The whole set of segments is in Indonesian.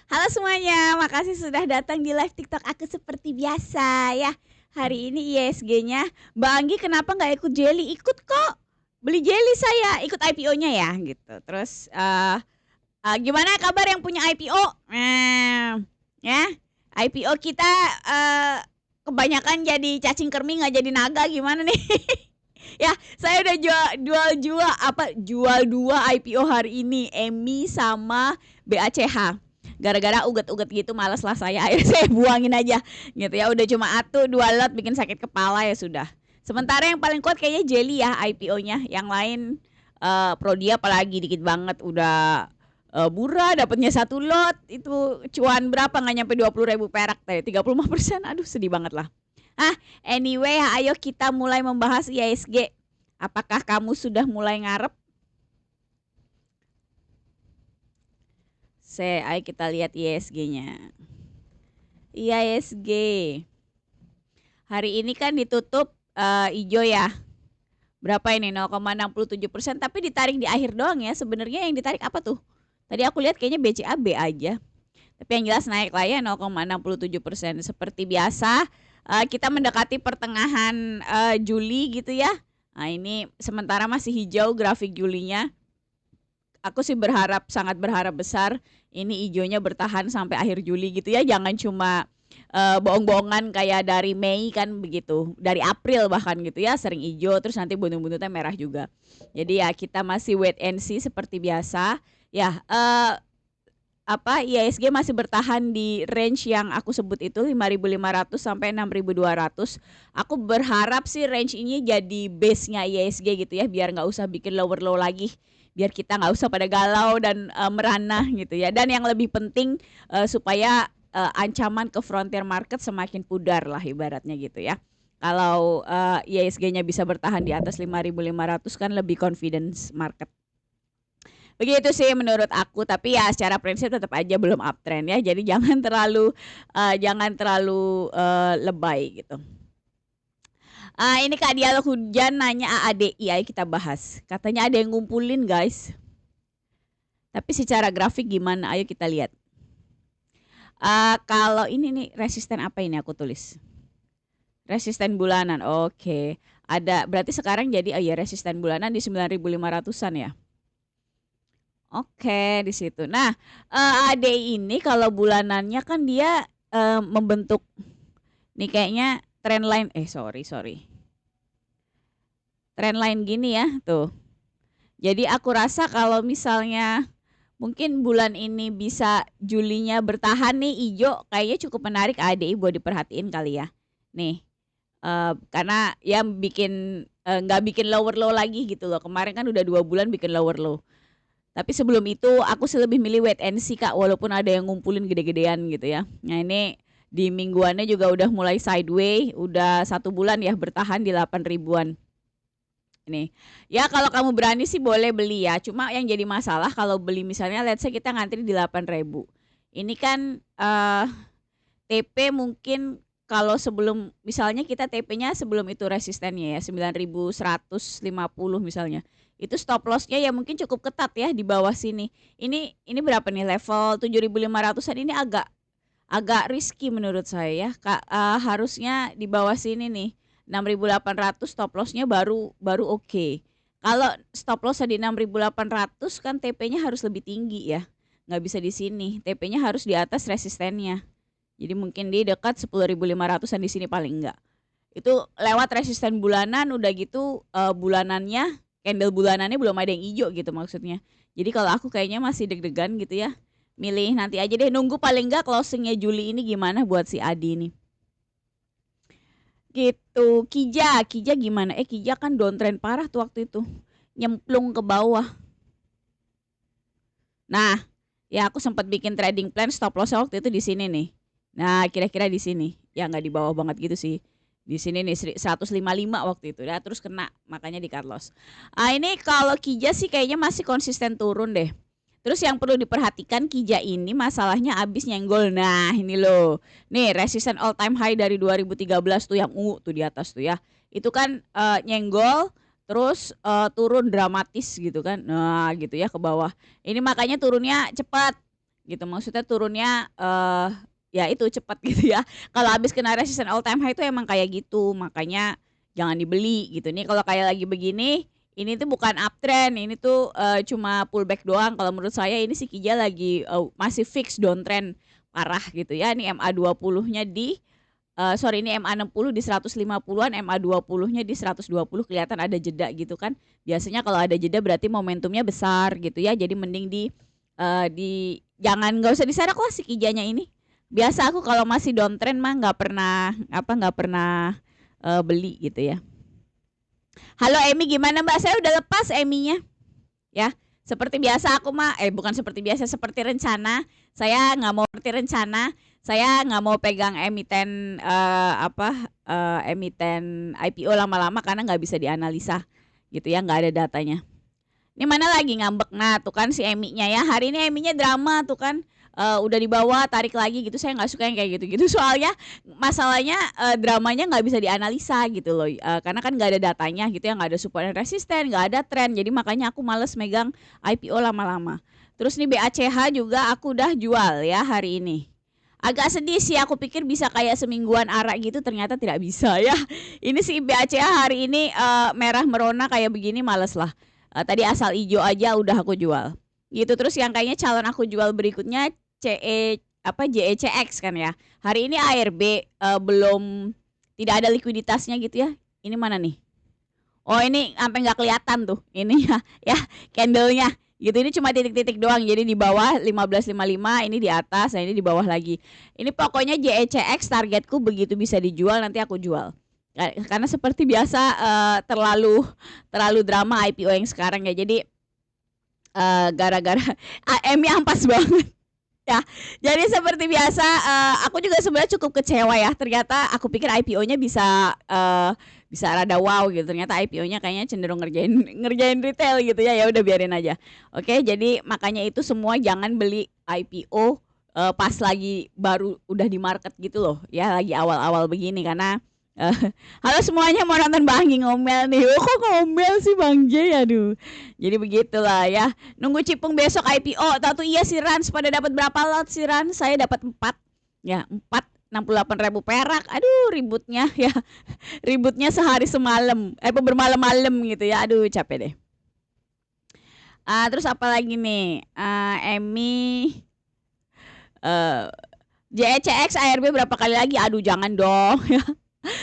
Halo semuanya, makasih sudah datang di live TikTok aku seperti biasa ya. Hari ini ISG-nya, Mbak Anggi kenapa nggak ikut Jelly? Ikut kok, beli Jelly saya, ikut IPO-nya ya gitu. Terus gimana kabar yang punya IPO? Ya, IPO kita eh, kebanyakan jadi cacing kermi nggak jadi naga gimana nih? Ya, saya udah jual dua IPO hari ini, EMI sama BACH. Gara-gara uget-uget gitu males lah saya, akhirnya saya buangin aja gitu ya. Udah cuma atu dua lot bikin sakit kepala ya sudah. Sementara yang paling kuat kayaknya Jelly ya IPO-nya. Yang lain Prodia apalagi dikit banget udah Bura dapatnya satu lot itu cuan berapa nggak nyampe 20.000 perak tadi 35%. Aduh sedih banget lah. Anyway, ayo kita mulai membahas IISG. Apakah kamu sudah mulai ngarep? Ayo kita lihat IISG-nya. IISG. Hari ini kan ditutup hijau ya. Berapa ini? 0,67%, tapi ditarik di akhir doang ya. Sebenarnya yang ditarik apa tuh? Tadi aku lihat kayaknya BCAB aja. Tapi yang jelas naik lah ya 0,67%. Seperti biasa, kita mendekati pertengahan Juli gitu ya. Nah ini sementara masih hijau grafik Julinya. Aku sih sangat berharap besar ini hijaunya bertahan sampai akhir Juli gitu ya. Jangan cuma bohong-bohongan kayak dari Mei kan begitu. Dari April bahkan gitu ya sering hijau terus nanti buntut-buntutnya merah juga. Jadi ya kita masih wait and see seperti biasa. Ya, IISG masih bertahan di range yang aku sebut itu 5.500 sampai 6.200. Aku berharap sih range ini jadi base-nya IISG gitu ya biar nggak usah bikin lower low lagi. Biar kita nggak usah pada galau dan merana gitu ya. Dan yang lebih penting supaya ancaman ke frontier market semakin pudar lah ibaratnya gitu ya. Kalau IISG-nya bisa bertahan di atas 5.500 kan lebih confidence market. Begitu sih menurut aku, tapi ya secara prinsip tetap aja belum uptrend ya. Jadi jangan terlalu lebay gitu. Ini Kak Dialog Hujan nanya AADI, ayo kita bahas. Katanya ada yang ngumpulin guys. Tapi secara grafik gimana? Ayo kita lihat. Kalau ini nih resisten apa ini aku tulis? Resisten bulanan. Oke. Ada berarti sekarang jadi resisten bulanan di 9.500-an ya. Oke, di situ. Nah, ADI ini kalau bulanannya kan dia membentuk nih kayaknya trendline sorry. Trendline gini ya, tuh. Jadi aku rasa kalau misalnya mungkin bulan ini bisa Julinya bertahan nih hijau, kayaknya cukup menarik ADI buat diperhatiin kali ya. Nih, karena ya bikin nggak bikin lower low lagi gitu loh. Kemarin kan udah 2 bulan bikin lower low. Tapi sebelum itu aku sih lebih milih wait and see Kak, walaupun ada yang ngumpulin gede-gedean gitu ya. Nah ini di mingguannya juga udah mulai sideways, udah 1 bulan ya bertahan di 8 ribuan. Ini ya kalau kamu berani sih boleh beli ya. Cuma yang jadi masalah kalau beli misalnya let's say kita ngantri di 8.000. Ini kan TP mungkin kalau sebelum misalnya kita TP-nya sebelum itu resistennya ya 9.150 misalnya. Itu stop loss-nya ya mungkin cukup ketat ya di bawah sini. Ini berapa nih level 7.500-an ini agak risky menurut saya ya. Harusnya di bawah sini nih 6.800 stop loss-nya baru oke. Kalau stop loss di 6.800 kan TP-nya harus lebih tinggi ya. Nggak bisa di sini. TP-nya harus di atas resistennya. Jadi mungkin di dekat 10.500-an di sini paling enggak. Itu lewat resisten bulanan udah gitu bulanannya candle bulanannya belum ada yang hijau gitu maksudnya. Jadi kalau aku kayaknya masih deg-degan gitu ya. Milih nanti aja deh, nunggu paling enggak closingnya Juli ini gimana buat si Adi nih. Gitu. Kija gimana? Kija kan downtrend parah tuh waktu itu. Nyemplung ke bawah. Nah, ya aku sempat bikin trading plan stop loss waktu itu di sini nih. Nah, kira-kira di sini. Ya nggak di bawah banget gitu sih. Di sini nih 155 waktu itu ya, terus kena makanya di cut loss. Ini kalau Kija sih kayaknya masih konsisten turun deh. Terus yang perlu diperhatikan Kija ini masalahnya abis nyenggol. Nah, ini loh. Nih, resisten all time high dari 2013 tuh yang ungu tuh di atas tuh ya. Itu kan nyenggol terus turun dramatis gitu kan. Nah, gitu ya ke bawah. Ini makanya turunnya cepat. gitu. Maksudnya turunnya ya itu cepat gitu ya. Kalau habis kena resisten all time high itu emang kayak gitu, makanya jangan dibeli gitu. Nih kalau kayak lagi begini, ini tuh bukan uptrend, ini tuh cuma pullback doang. Kalau menurut saya ini si Kija lagi masih fix downtrend parah gitu ya. Ini MA20-nya di sorry ini MA60 di 150-an, MA20-nya di 120, kelihatan ada jeda gitu kan. Biasanya kalau ada jeda berarti momentumnya besar gitu ya. Jadi mending nggak usah diserak lah si Kijanya ini. Biasa aku kalau masih downtrend mah nggak pernah beli gitu ya. Halo Emi, gimana Mbak? Saya udah lepas Eminya. Ya, seperti biasa aku mah bukan seperti biasa, seperti rencana. Saya nggak mau seperti rencana. Saya nggak mau pegang emiten IPO lama-lama karena nggak bisa dianalisa gitu ya, nggak ada datanya. Ini mana lagi ngambek, nah tuh kan si Eminya ya, hari ini Eminya drama tuh kan, udah dibawa tarik lagi gitu. Saya nggak suka yang kayak gitu-gitu soalnya masalahnya dramanya nggak bisa dianalisa gitu loh, karena kan nggak ada datanya gitu ya, nggak ada support dan resisten, nggak ada tren, jadi makanya aku males megang IPO lama-lama. Terus nih BACH juga aku udah jual ya hari ini. Agak sedih sih, aku pikir bisa kayak semingguan arak gitu, ternyata tidak bisa ya. Ini si BACH hari ini merah merona kayak begini, males lah. Tadi asal hijau aja udah aku jual. Gitu. Terus yang kayaknya calon aku jual berikutnya JECX kan ya. Hari ini ARB belum, tidak ada likuiditasnya gitu ya. Ini mana nih? Oh ini sampai nggak kelihatan tuh ini ya candlenya gitu. Ini cuma titik-titik doang, jadi di bawah 15.55, ini di atas, nah ini di bawah lagi. Ini pokoknya JECX targetku begitu bisa dijual nanti aku jual. Karena seperti biasa terlalu drama IPO yang sekarang ya. Jadi gara-gara Emi ampas banget ya. Jadi seperti biasa aku juga sebenarnya cukup kecewa ya. Ternyata aku pikir IPO-nya bisa rada wow gitu. Ternyata IPO-nya kayaknya cenderung ngerjain retail gitu ya. Ya udah biarin aja. Oke, jadi makanya itu semua jangan beli IPO pas lagi baru udah di market gitu loh. Ya lagi awal-awal begini karena halo semuanya, mau nonton Bang Anggi ngomel nih. Oh, kok ngomel sih Bang J, aduh. Jadi begitulah ya. Nunggu Cipung besok IPO. Tahu tuh iya si Rans pada dapat berapa lot si Rans? Saya dapat 4. Ya, 4 68.000 perak. Aduh, ributnya ya. Ributnya sehari semalam. Bermalam-malam gitu ya. Aduh, capek deh. Terus apa lagi nih? Emi JECX ARB berapa kali lagi? Aduh, jangan dong ya.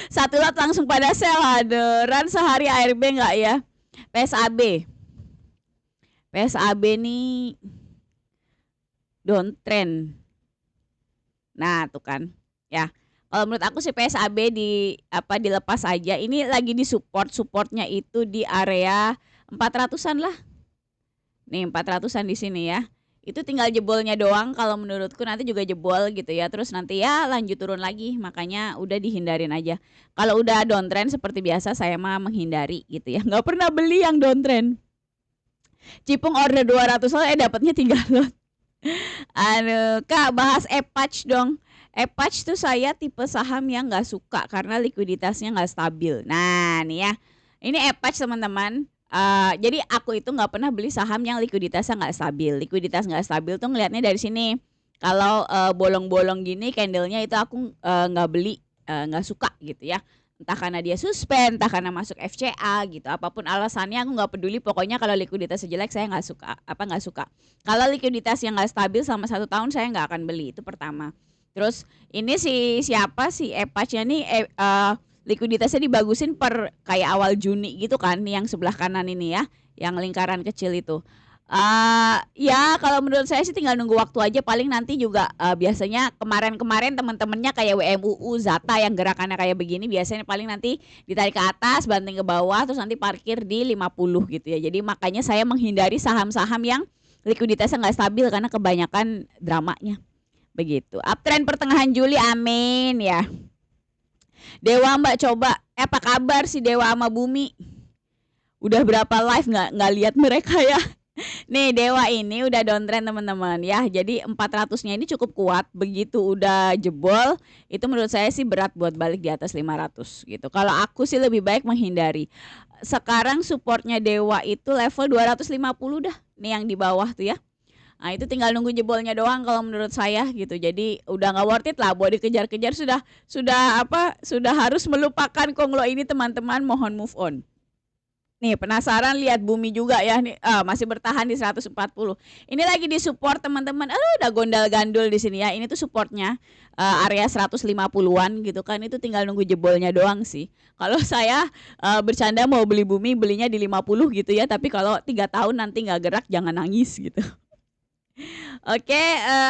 Satu lot langsung pada sell, aderan sehari ARB nggak ya? PSAB nih downtrend. Nah tuh kan ya. Kalau menurut aku sih PSAB dilepas aja. Ini lagi di supportnya itu di area 400-an lah. Nih 400-an di sini ya. Itu tinggal jebolnya doang, kalau menurutku nanti juga jebol gitu ya. Terus nanti ya lanjut turun lagi, makanya udah dihindarin aja. Kalau udah downtrend seperti biasa saya mah menghindari gitu ya. Nggak pernah beli yang downtrend. Cipung order 200 lot, dapatnya 3 lot. Aduh, Kak bahas EPACH dong. EPACH tuh saya tipe saham yang nggak suka karena likuiditasnya nggak stabil. Nah nih ya, ini EPACH teman-teman. Jadi aku itu nggak pernah beli saham yang likuiditasnya nggak stabil. Likuiditas nggak stabil tuh ngelihatnya dari sini. Kalau bolong-bolong gini candlenya itu aku nggak beli, nggak suka gitu ya. Entah karena dia suspend, entah karena masuk FCA gitu. Apapun alasannya aku nggak peduli. Pokoknya kalau likuiditasnya jelek saya nggak suka. Kalau likuiditas yang nggak stabil selama 1 tahun saya nggak akan beli, itu pertama. Terus ini si EPACH-nya nih likuiditasnya dibagusin per kayak awal Juni gitu kan, yang sebelah kanan ini ya, yang lingkaran kecil itu. Ya kalau menurut saya sih tinggal nunggu waktu aja, paling nanti juga biasanya kemarin teman-temannya kayak WMUU, Zata yang gerakannya kayak begini biasanya paling nanti ditarik ke atas, banting ke bawah, terus nanti parkir di 50 gitu ya. Jadi makanya saya menghindari saham-saham yang likuiditasnya nggak stabil karena kebanyakan dramanya. Begitu. Uptrend pertengahan Juli, amin ya. Dewa Mbak coba, apa kabar si Dewa sama Bumi? Udah berapa live nggak lihat mereka ya? Nih Dewa ini udah downtrend teman-teman ya. Jadi 400-nya ini cukup kuat. Begitu udah jebol, itu menurut saya sih berat buat balik di atas 500 gitu. Kalau aku sih lebih baik menghindari. Sekarang supportnya Dewa itu level 250 dah. Nih yang di bawah tuh ya. Nah, itu tinggal nunggu jebolnya doang kalau menurut saya gitu. Jadi udah nggak worth it lah buat dikejar-kejar, sudah harus melupakan Konglo ini teman-teman, mohon move on. Nih penasaran lihat Bumi juga ya nih, masih bertahan di 140. Ini lagi di support teman-teman. Udah gondal-gandul di sini ya. Ini tuh supportnya area 150-an gitu kan. Itu tinggal nunggu jebolnya doang sih. Kalau saya bercanda mau beli Bumi, belinya di 50 gitu ya. Tapi kalau 3 tahun nanti nggak gerak jangan nangis gitu. Oke,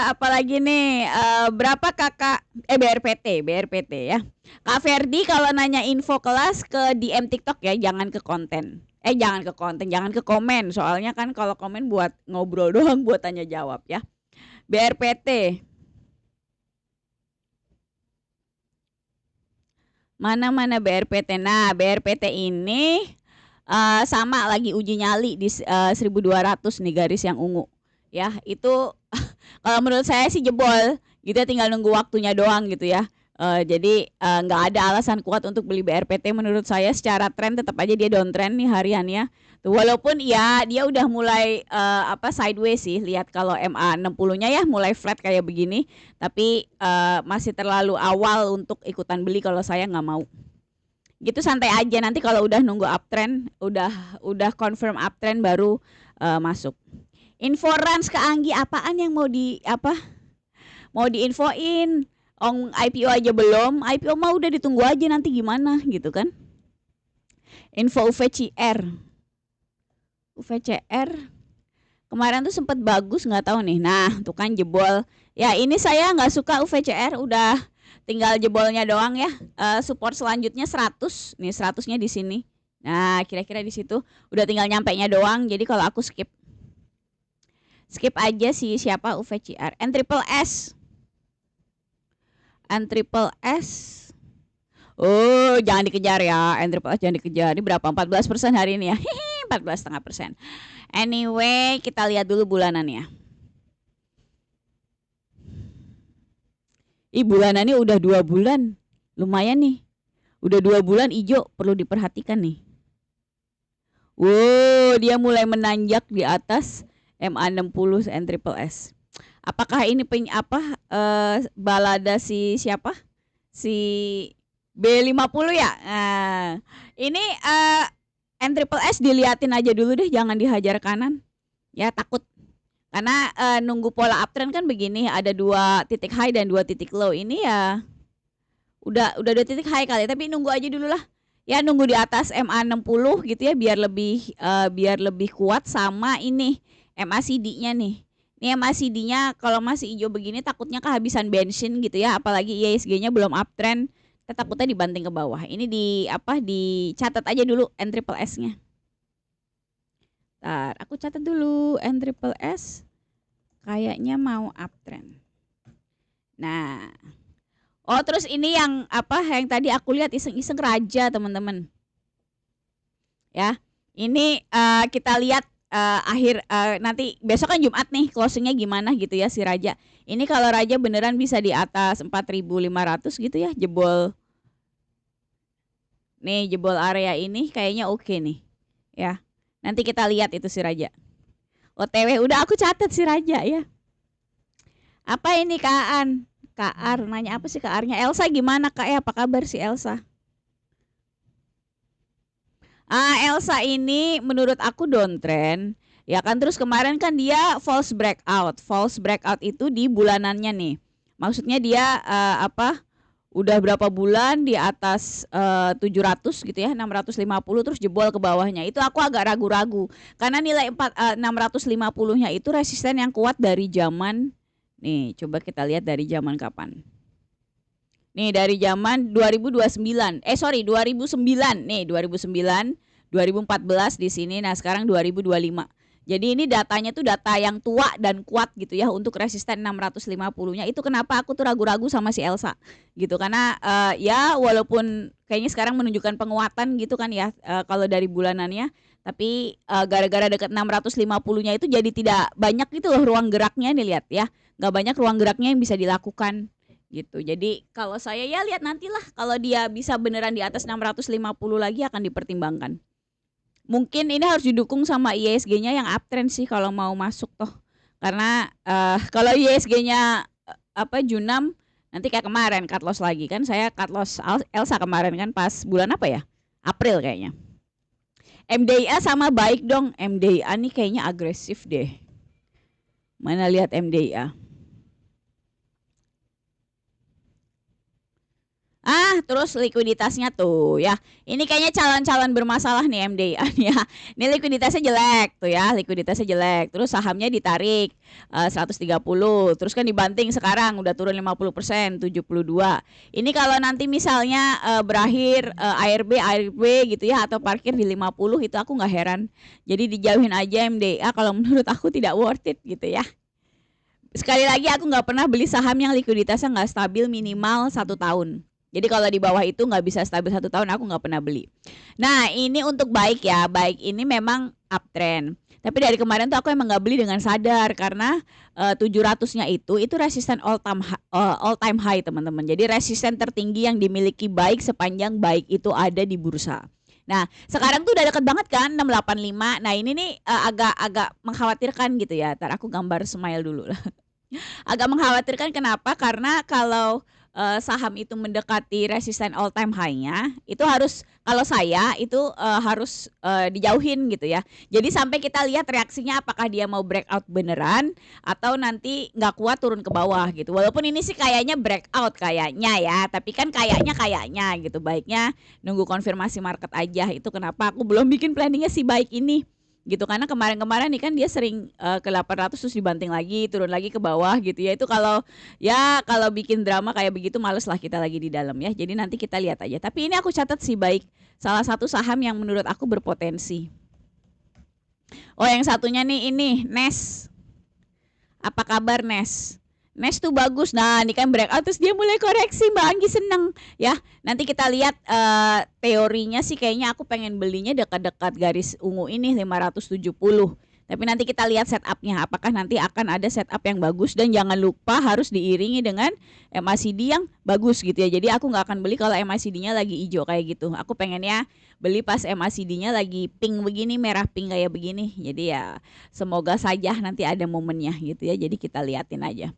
apalagi nih, berapa kakak BRPT ya. Kak Ferdi kalau nanya info kelas ke DM TikTok ya, jangan ke konten. Jangan ke komen. Soalnya kan kalau komen buat ngobrol doang, buat tanya jawab ya. BRPT. Mana BRPT? Nah, BRPT ini sama lagi uji nyali di 1200 nih garis yang ungu. Ya, itu kalau menurut saya sih jebol. Gitu ya, tinggal nunggu waktunya doang gitu ya. Jadi nggak ada alasan kuat untuk beli BRPT menurut saya. Secara tren tetap aja dia downtrend nih hariannya. Tuh, walaupun ya dia udah mulai sideways sih. Lihat kalau MA60-nya ya mulai flat kayak begini, tapi masih terlalu awal untuk ikutan beli kalau saya nggak mau. Gitu santai aja, nanti kalau udah nunggu uptrend, udah confirm uptrend baru masuk. Info Rans ke Anggi, apaan yang mau diinfoin? IPO aja belum, IPO mah udah ditunggu aja nanti gimana gitu kan. Info UVCR kemarin tuh sempat bagus, nggak tahu nih. Nah tuh kan jebol ya. Ini saya nggak suka UVCR, udah tinggal jebolnya doang ya. Support selanjutnya 100 nih, 100-nya di sini. Nah kira-kira di situ udah tinggal nyampe nya doang. Jadi kalau aku skip aja sih siapa UVCR. N-Triple-S. Oh, jangan dikejar ya. N-Triple-S jangan dikejar. Ini berapa? 14% hari ini ya. 14,5%. Anyway, kita lihat dulu bulanannya. Bulanannya udah 2 bulan. Lumayan nih. Udah 2 bulan hijau, perlu diperhatikan nih. Wow, dia mulai menanjak di atas MA60 N-Triple-S. Apakah ini balada si siapa? Si B50 ya? Nah, ini N-Triple-S diliatin aja dulu deh, jangan dihajar kanan. Ya takut. Karena nunggu pola uptrend kan begini, ada 2 titik high dan 2 titik low. Ini ya udah 2 titik high kali, tapi nunggu aja dulu lah. Ya nunggu di atas MA60 gitu ya, biar lebih kuat. Sama ini MACD-nya nih. Ini MACD-nya kalau masih hijau begini takutnya kehabisan bensin gitu ya, apalagi ISG-nya belum uptrend, takutnya dibanting ke bawah. Ini dicatat aja dulu N-Triple-S-nya. Ntar aku catat dulu N-Triple-S kayaknya mau uptrend. Nah, terus ini yang tadi aku lihat iseng-iseng Raja teman-teman. Ya, ini kita lihat nanti besok kan Jumat nih closingnya gimana gitu ya si Raja. Ini kalau Raja beneran bisa di atas 4.500 gitu ya, jebol area ini kayaknya oke nih ya. Nanti kita lihat itu si Raja. OTW udah aku catat si Raja ya. Apa ini Kak nanya apa sih Kak Arnya? Elsa gimana Kak ya? Apa kabar si Elsa? Elsa ini menurut aku downtrend. Ya kan, terus kemarin kan dia false breakout. False breakout itu di bulanannya nih. Maksudnya dia udah berapa bulan di atas 700 gitu ya, 650 terus jebol ke bawahnya. Itu aku agak ragu-ragu. Karena nilai 650-nya itu resisten yang kuat dari zaman nih, coba kita lihat dari zaman kapan. Nih dari zaman 2009. 2009. Nih 2009, 2014 di sini. Nah, sekarang 2025. Jadi ini datanya tuh data yang tua dan kuat gitu ya untuk resisten 650-nya. Itu kenapa aku tuh ragu-ragu sama si Elsa gitu. Karena ya walaupun kayaknya sekarang menunjukkan penguatan gitu kan ya kalau dari bulanannya, tapi gara-gara deket 650-nya itu jadi tidak banyak gitu loh ruang geraknya nih, lihat ya. Nggak banyak ruang geraknya yang bisa dilakukan gitu. Jadi kalau saya ya lihat nantilah, kalau dia bisa beneran di atas 650 lagi akan dipertimbangkan. Mungkin ini harus didukung sama ISG-nya yang uptrend sih kalau mau masuk toh. Karena kalau ISG-nya Junam nanti kayak kemarin cut loss lagi kan, saya cut loss Elsa kemarin kan pas bulan apa ya? April kayaknya. MDIA sama baik dong. MDIA nih kayaknya agresif deh. Mana lihat MDIA? Terus likuiditasnya tuh ya. Ini kayaknya calon-calon bermasalah nih MDIA ya. Ini likuiditasnya jelek tuh ya, likuiditasnya jelek. Terus sahamnya ditarik 130. Terus kan dibanting sekarang udah turun 50%, 72. Ini kalau nanti misalnya berakhir ARB gitu ya atau parkir di 50 itu aku nggak heran. Jadi dijauhin aja MDIA kalau menurut aku tidak worth it gitu ya. Sekali lagi aku nggak pernah beli saham yang likuiditasnya nggak stabil minimal 1 tahun. Jadi kalau di bawah itu nggak bisa stabil 1 tahun, aku nggak pernah beli. Nah ini untuk baik ya, baik ini memang uptrend. Tapi dari kemarin tuh aku emang nggak beli dengan sadar karena 700-nya itu resisten all time high teman-teman. Jadi resisten tertinggi yang dimiliki baik sepanjang baik itu ada di bursa. Nah sekarang tuh udah deket banget kan 685. Nah ini nih agak mengkhawatirkan gitu ya. Ntar aku gambar smile dulu lah. Agak mengkhawatirkan kenapa? Karena kalau saham itu mendekati resisten all time high-nya, itu harus kalau saya itu harus dijauhin gitu ya. Jadi sampai kita lihat reaksinya apakah dia mau breakout beneran atau nanti nggak kuat turun ke bawah gitu. Walaupun ini sih kayaknya breakout kayaknya ya, tapi kan kayaknya gitu. Baiknya nunggu konfirmasi market aja. Itu kenapa aku belum bikin planningnya si baik ini. Gitu karena kemarin-kemarin nih kan dia sering ke 800 terus dibanting lagi, turun lagi ke bawah gitu ya. Itu kalau bikin drama kayak begitu males lah kita lagi di dalam ya. Jadi nanti kita lihat aja. Tapi ini aku catat sih baik salah satu saham yang menurut aku berpotensi. Oh, yang satunya nih ini NES. Apa kabar NES? NES tuh bagus. Nah, ini kan breakout terus dia mulai koreksi. Mbak Anggi seneng ya. Nanti kita lihat teorinya sih kayaknya aku pengen belinya dekat-dekat garis ungu ini 570. Tapi nanti kita lihat setupnya. Apakah nanti akan ada setup yang bagus dan jangan lupa harus diiringi dengan MACD yang bagus gitu ya. Jadi aku nggak akan beli kalau MACD-nya lagi hijau kayak gitu. Aku pengennya beli pas MACD-nya lagi pink begini, merah pink kayak begini. Jadi ya semoga saja nanti ada momennya gitu ya. Jadi kita liatin aja.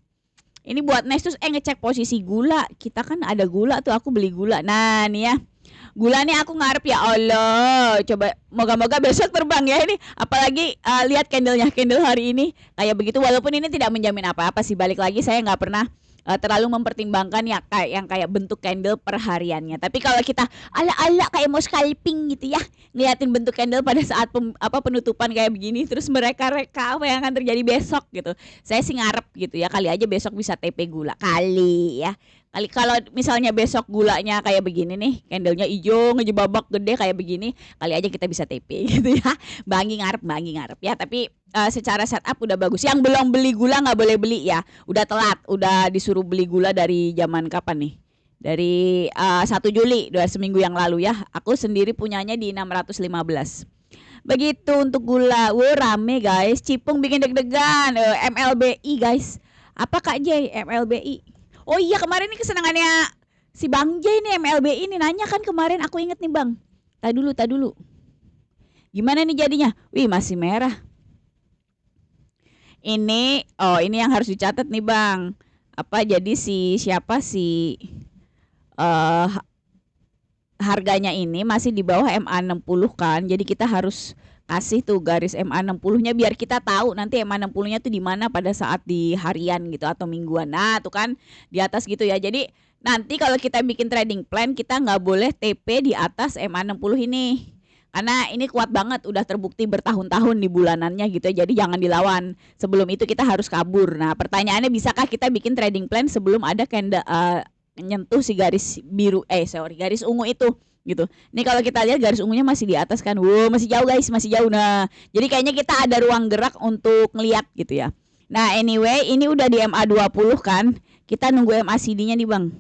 Ini buat next terus ngecek posisi gula. Kita kan ada gula tuh, aku beli gula. Nah nih ya, gula nih aku ngarep ya Allah. Coba moga-moga besok terbang ya ini. Apalagi lihat candle hari ini kayak begitu. Walaupun ini tidak menjamin apa-apa sih. Balik lagi saya nggak pernah terlalu mempertimbangkan ya kayak bentuk candle per hariannya. Tapi kalau kita ala-ala kayak mau scalping gitu ya, ngeliatin bentuk candle pada saat penutupan kayak begini, terus mereka reka apa yang akan terjadi besok gitu. Saya sih ngarep gitu ya, kali aja besok bisa TP gula kali ya. Kali kalau misalnya besok gulanya kayak begini nih, candlenya hijau ngejebabak gede kayak begini, kali aja kita bisa TP gitu ya. Bangi ngarep ya. Tapi secara setup udah bagus. Yang belum beli gula nggak boleh beli ya. Udah telat, udah disuruh beli gula dari zaman kapan nih? Dari 1 Juli, udah seminggu yang lalu ya. Aku sendiri punyanya di 615. Begitu untuk gula. Rame guys. Cipung bikin deg-degan. MLBI guys. Apa Kak Jay MLBI? Oh iya kemarin nih kesenangannya si Bang Jay nih MLBI ini nanya kan kemarin, aku inget nih Bang. Tak dulu. Gimana nih jadinya? Wih masih merah. Ini yang harus dicatat nih Bang. Jadi siapa sih harganya ini masih di bawah MA60 kan. Jadi kita harus kasih tuh garis MA60-nya biar kita tahu nanti MA60-nya tuh di mana pada saat di harian gitu atau mingguan. Nah, tuh kan di atas gitu ya. Jadi nanti kalau kita bikin trading plan kita nggak boleh TP di atas MA60 ini. Karena ini kuat banget, udah terbukti bertahun-tahun di bulanannya gitu ya. Jadi jangan dilawan. Sebelum itu kita harus kabur. Nah, pertanyaannya bisakah kita bikin trading plan sebelum ada nyentuh si garis garis ungu itu gitu. Ini kalau kita lihat garis ungunya masih di atas kan. Wow, masih jauh guys, masih jauh. Nah, jadi kayaknya kita ada ruang gerak untuk ngeliat gitu ya. Nah, anyway, ini udah di MA20 kan. Kita nunggu MACD-nya nih, Bang.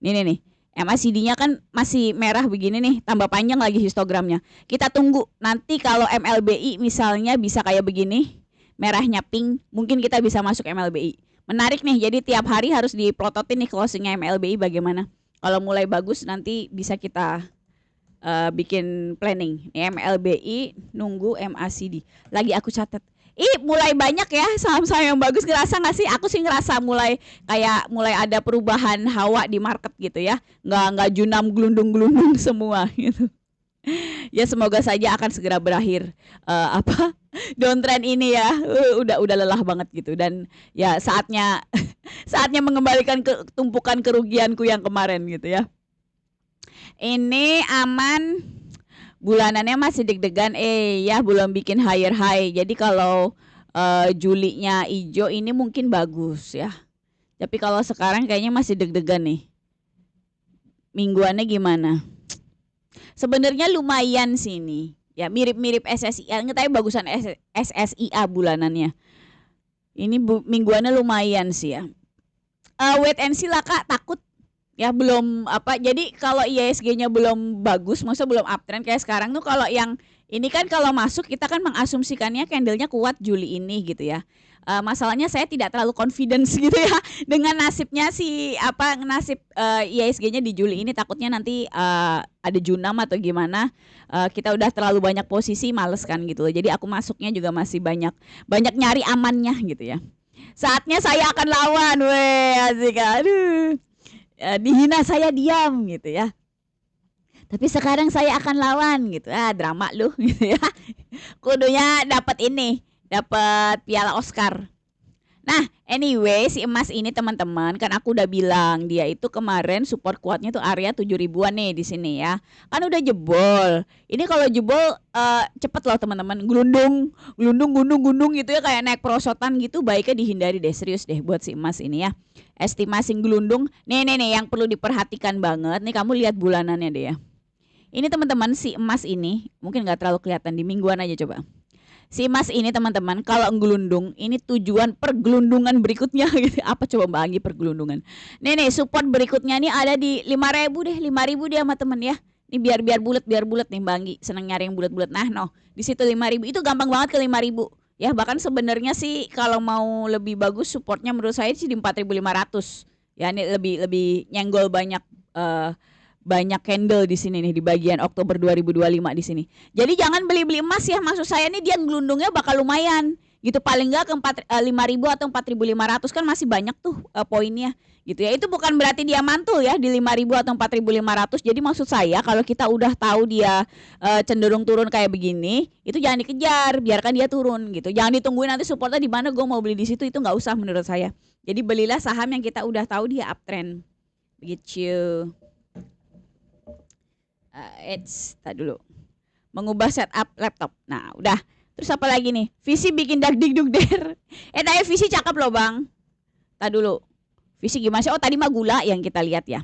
Nih. MACD-nya kan masih merah begini nih, tambah panjang lagi histogramnya. Kita tunggu nanti kalau MLBI misalnya bisa kayak begini, merahnya pink, mungkin kita bisa masuk MLBI. Menarik nih, jadi tiap hari harus diplototin nih closingnya MLBI bagaimana. Kalau mulai bagus nanti bisa kita bikin planning. MLBI nunggu MACD. Lagi aku catat. mulai banyak ya saham-saham yang bagus, ngerasa nggak sih? Aku sih ngerasa mulai ada perubahan hawa di market gitu ya. Nggak junam gelundung-gelundung semua gitu. Ya semoga saja akan segera berakhir downtrend ini ya. Udah lelah banget gitu, dan ya saatnya saatnya mengembalikan tumpukan kerugianku yang kemarin gitu ya. Ini aman, bulanannya masih deg-degan ya belum bikin higher high. Jadi kalau Julinya hijau ini mungkin bagus ya. Tapi kalau sekarang kayaknya masih deg-degan nih. Mingguannya gimana? Sebenarnya lumayan sih ini. Ya mirip-mirip SSIA, tapi bagusan SSIA bulanannya. Ini mingguannya lumayan sih ya. Wait and see lah Kak, takut ya belum jadi kalau IISG-nya belum bagus, maksudnya belum uptrend kayak sekarang tuh. Kalau yang ini kan kalau masuk kita kan mengasumsikannya candlenya kuat Juli ini gitu ya. Masalahnya saya tidak terlalu confidence gitu ya dengan nasibnya nasib IISG-nya di Juli ini. Takutnya nanti ada junam atau gimana, kita udah terlalu banyak posisi, males kan gitu loh. Jadi aku masuknya juga masih banyak nyari amannya gitu ya. Saatnya saya akan lawan, asik, aduh. Dihina saya diam gitu ya. Tapi sekarang saya akan lawan gitu. Drama lu gitu ya. Kudunya dapat piala Oscar. Nah, anyway, si emas ini teman-teman, kan aku udah bilang dia itu kemarin support kuatnya tuh area 7.000-an nih di sini ya. Kan udah jebol. Ini kalau jebol cepet loh teman-teman, gundung gitu ya, kayak naik perosotan gitu. Baiknya dihindari deh, serius deh buat si emas ini ya. Estimasi gelundung. Nih yang perlu diperhatikan banget. Nih kamu lihat bulanannya deh ya. Ini teman-teman, si emas ini mungkin nggak terlalu kelihatan, di mingguan aja coba. Si emas ini teman-teman kalau ngelundung, ini tujuan pergelundungan berikutnya gitu. Apa coba Mbak Anggi pergelundungan? Nih support berikutnya nih ada di 5.000 deh, 5.000 deh sama temen ya. Ini biar bulat nih Mbak Anggi, seneng nyari yang bulat-bulat. Nah, di situ 5.000 itu gampang banget ke 5.000 ya. Bahkan sebenarnya sih kalau mau lebih bagus supportnya menurut saya sih di 4.500 ya. Ini lebih nyenggol banyak candle di sini nih di bagian Oktober 2025 di sini. Jadi jangan beli emas ya. Maksud saya nih dia gelundungnya bakal lumayan gitu, paling enggak ke 5.000 atau 4.500 kan masih banyak tuh poinnya gitu ya. Itu bukan berarti dia mantul ya di 5.000 atau 4.500. Jadi maksud saya kalau kita udah tahu dia cenderung turun kayak begini, itu jangan dikejar, biarkan dia turun gitu. Jangan ditungguin nanti supportnya di mana gue mau beli di situ, itu nggak usah menurut saya. Jadi belilah saham yang kita udah tahu dia uptrend begitu. Tak dulu mengubah setup laptop. Nah udah, terus apa lagi nih? Visi bikin dagdikdukder. Tadi visi cakep loh bang. Tak dulu, visi gimana sih? Oh tadi mah gula yang kita lihat ya,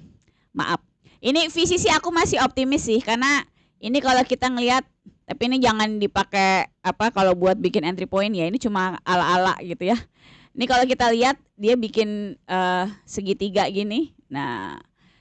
maaf. Ini visi sih aku masih optimis sih, karena ini kalau kita ngelihat, tapi ini jangan dipakai kalau buat bikin entry point ya, ini cuma ala-ala gitu ya. Ini kalau kita lihat dia bikin segitiga gini. Nah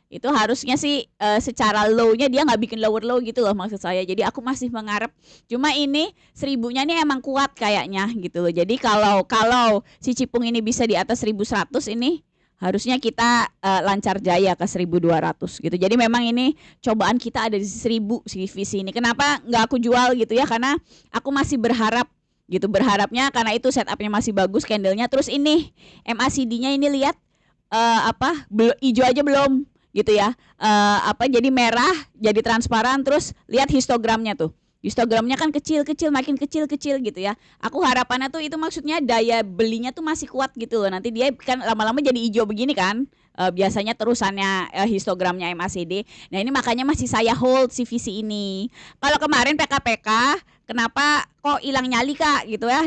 itu harusnya sih secara low-nya dia nggak bikin lower low gitu loh maksud saya. Jadi aku masih mengharap, cuma ini 1.000-nya nih emang kuat kayaknya gitu loh. Jadi kalau si Cipung ini bisa di atas 1.100, ini harusnya kita lancar jaya ke 1.200 gitu. Jadi memang ini cobaan kita ada di 1.000 si visi ini. Kenapa nggak aku jual gitu ya, karena aku masih berharap gitu, berharapnya karena itu setupnya masih bagus candlenya. Terus ini MACD-nya ini lihat hijau aja belum gitu ya, jadi merah, jadi transparan. Terus lihat histogramnya tuh, histogramnya kan kecil makin kecil gitu ya. Aku harapannya tuh itu maksudnya daya belinya tuh masih kuat gitu loh. Nanti dia kan lama-lama jadi hijau begini kan, biasanya terusannya histogramnya MACD. Nah ini makanya masih saya hold si visi ini. Kalau kemarin PKPK kenapa kok hilang nyali Kak gitu ya,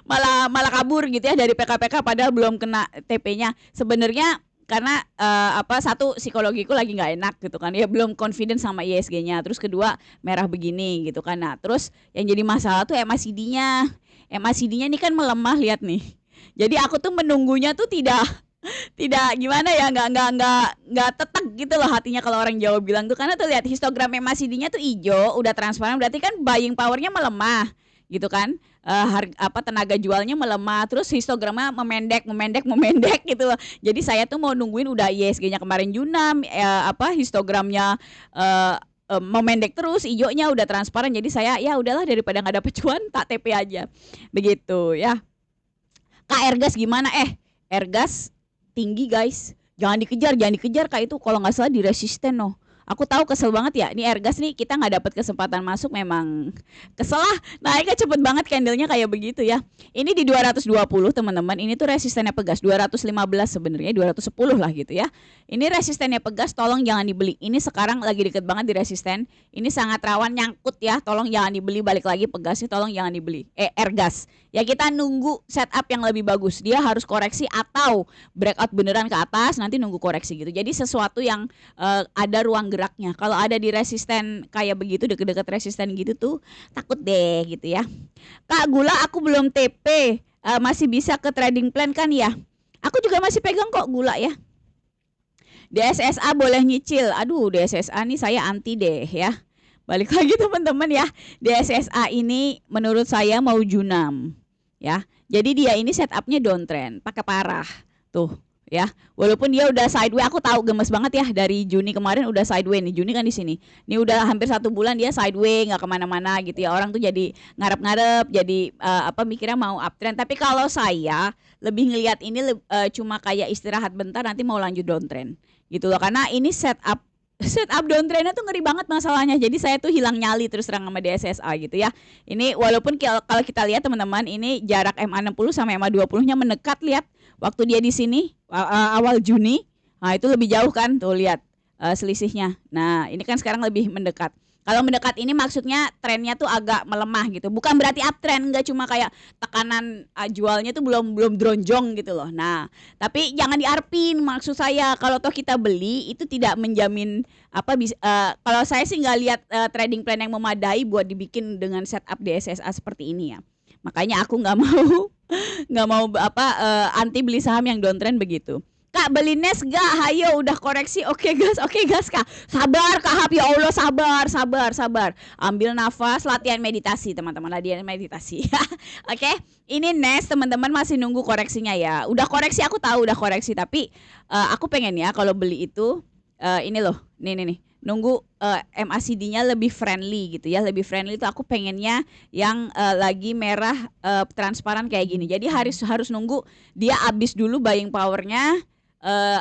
malah kabur gitu ya dari PKPK padahal belum kena TP-nya. Sebenarnya karena satu, psikologiku lagi nggak enak gitu kan ya, belum confident sama IISG-nya. Terus kedua merah begini gitu kan. Nah terus yang jadi masalah tuh MACD-nya ini kan melemah, lihat nih. Jadi aku tuh menunggunya tuh tidak gimana ya, nggak tetap gitu loh hatinya kalau orang Jawa bilang tuh. Karena tuh lihat histogram MACD-nya tuh hijau, udah transparan, berarti kan buying power-nya melemah gitu kan. Tenaga jualnya melemah, terus histogramnya memendek gitu loh. Jadi saya tuh mau nungguin udah IISG-nya kemarin junam, histogramnya memendek terus, hijaunya udah transparan. Jadi saya ya udahlah daripada nggak dapet cuan tak TP aja. Begitu ya. Kak Ergas gimana? Ergas tinggi guys. Jangan dikejar Kak itu kalau nggak salah di resisten noh. Aku tahu kesel banget ya. Ini Ergas nih kita nggak dapat kesempatan masuk memang kesel lah. Naiknya cepet banget candlenya kayak begitu ya. Ini di 220 teman-teman. Ini tuh resistennya Pegas 215 sebenarnya 210 lah gitu ya. Ini resistennya Pegas tolong jangan dibeli. Ini sekarang lagi deket banget di resisten. Ini sangat rawan nyangkut ya. Tolong jangan dibeli balik lagi Pegasnya tolong jangan dibeli. Ergas. Ya kita nunggu setup yang lebih bagus. Dia harus koreksi atau breakout beneran ke atas nanti nunggu koreksi gitu. Jadi sesuatu yang ada ruang geraknya. Kalau ada di resisten kayak begitu deket-deket resisten gitu tuh takut deh gitu ya. Kak gula aku belum TP masih bisa ke trading plan kan ya? Aku juga masih pegang kok gula ya. DSSA boleh nyicil. Aduh DSSA nih saya anti deh ya. Balik lagi teman-teman ya. DSSA ini menurut saya mau junam ya. Jadi dia ini setupnya downtrend pakai parah tuh ya. Walaupun dia udah sideways, aku tahu gemes banget ya dari Juni kemarin udah sideways nih. Juni kan di sini. Ini udah hampir 1 bulan dia sideways, nggak kemana-mana gitu ya. Orang tuh jadi ngarep-ngarep, jadi mikirnya mau uptrend. Tapi kalau saya lebih ngelihat ini cuma kayak istirahat bentar, nanti mau lanjut downtrend gitu loh. Karena ini setup downtrendnya tuh ngeri banget masalahnya. Jadi saya tuh hilang nyali terus terang sama DSSA gitu ya. Ini walaupun kalau kita lihat teman-teman, ini jarak MA60 sama MA20-nya mendekat, lihat. Waktu dia di sini awal Juni, nah itu lebih jauh kan, tuh lihat selisihnya. Nah ini kan sekarang lebih mendekat. Kalau mendekat ini maksudnya trennya tuh agak melemah gitu. Bukan berarti uptrend, nggak cuma kayak tekanan jualnya tuh belum dronjong gitu loh. Nah, tapi jangan diarpin maksud saya. Kalau toh kita beli itu tidak menjamin kalau saya sih nggak lihat trading plan yang memadai buat dibikin dengan setup DSSA seperti ini ya. Makanya aku nggak mau anti beli saham yang downtrend begitu. Kak beli Nes gak? Hayo udah koreksi. Oke gas Kak. Sabar Kak Hap, ya Allah sabar. Ambil nafas, latihan meditasi teman-teman, latihan meditasi. Oke. Ini Nes teman-teman masih nunggu koreksinya ya. Udah koreksi aku tahu udah koreksi tapi aku pengen ya kalau beli itu ini loh. Nih. Nunggu MACD-nya lebih friendly gitu ya. Lebih friendly itu aku pengennya yang lagi merah transparan kayak gini. Jadi harus nunggu dia habis dulu buying powernya.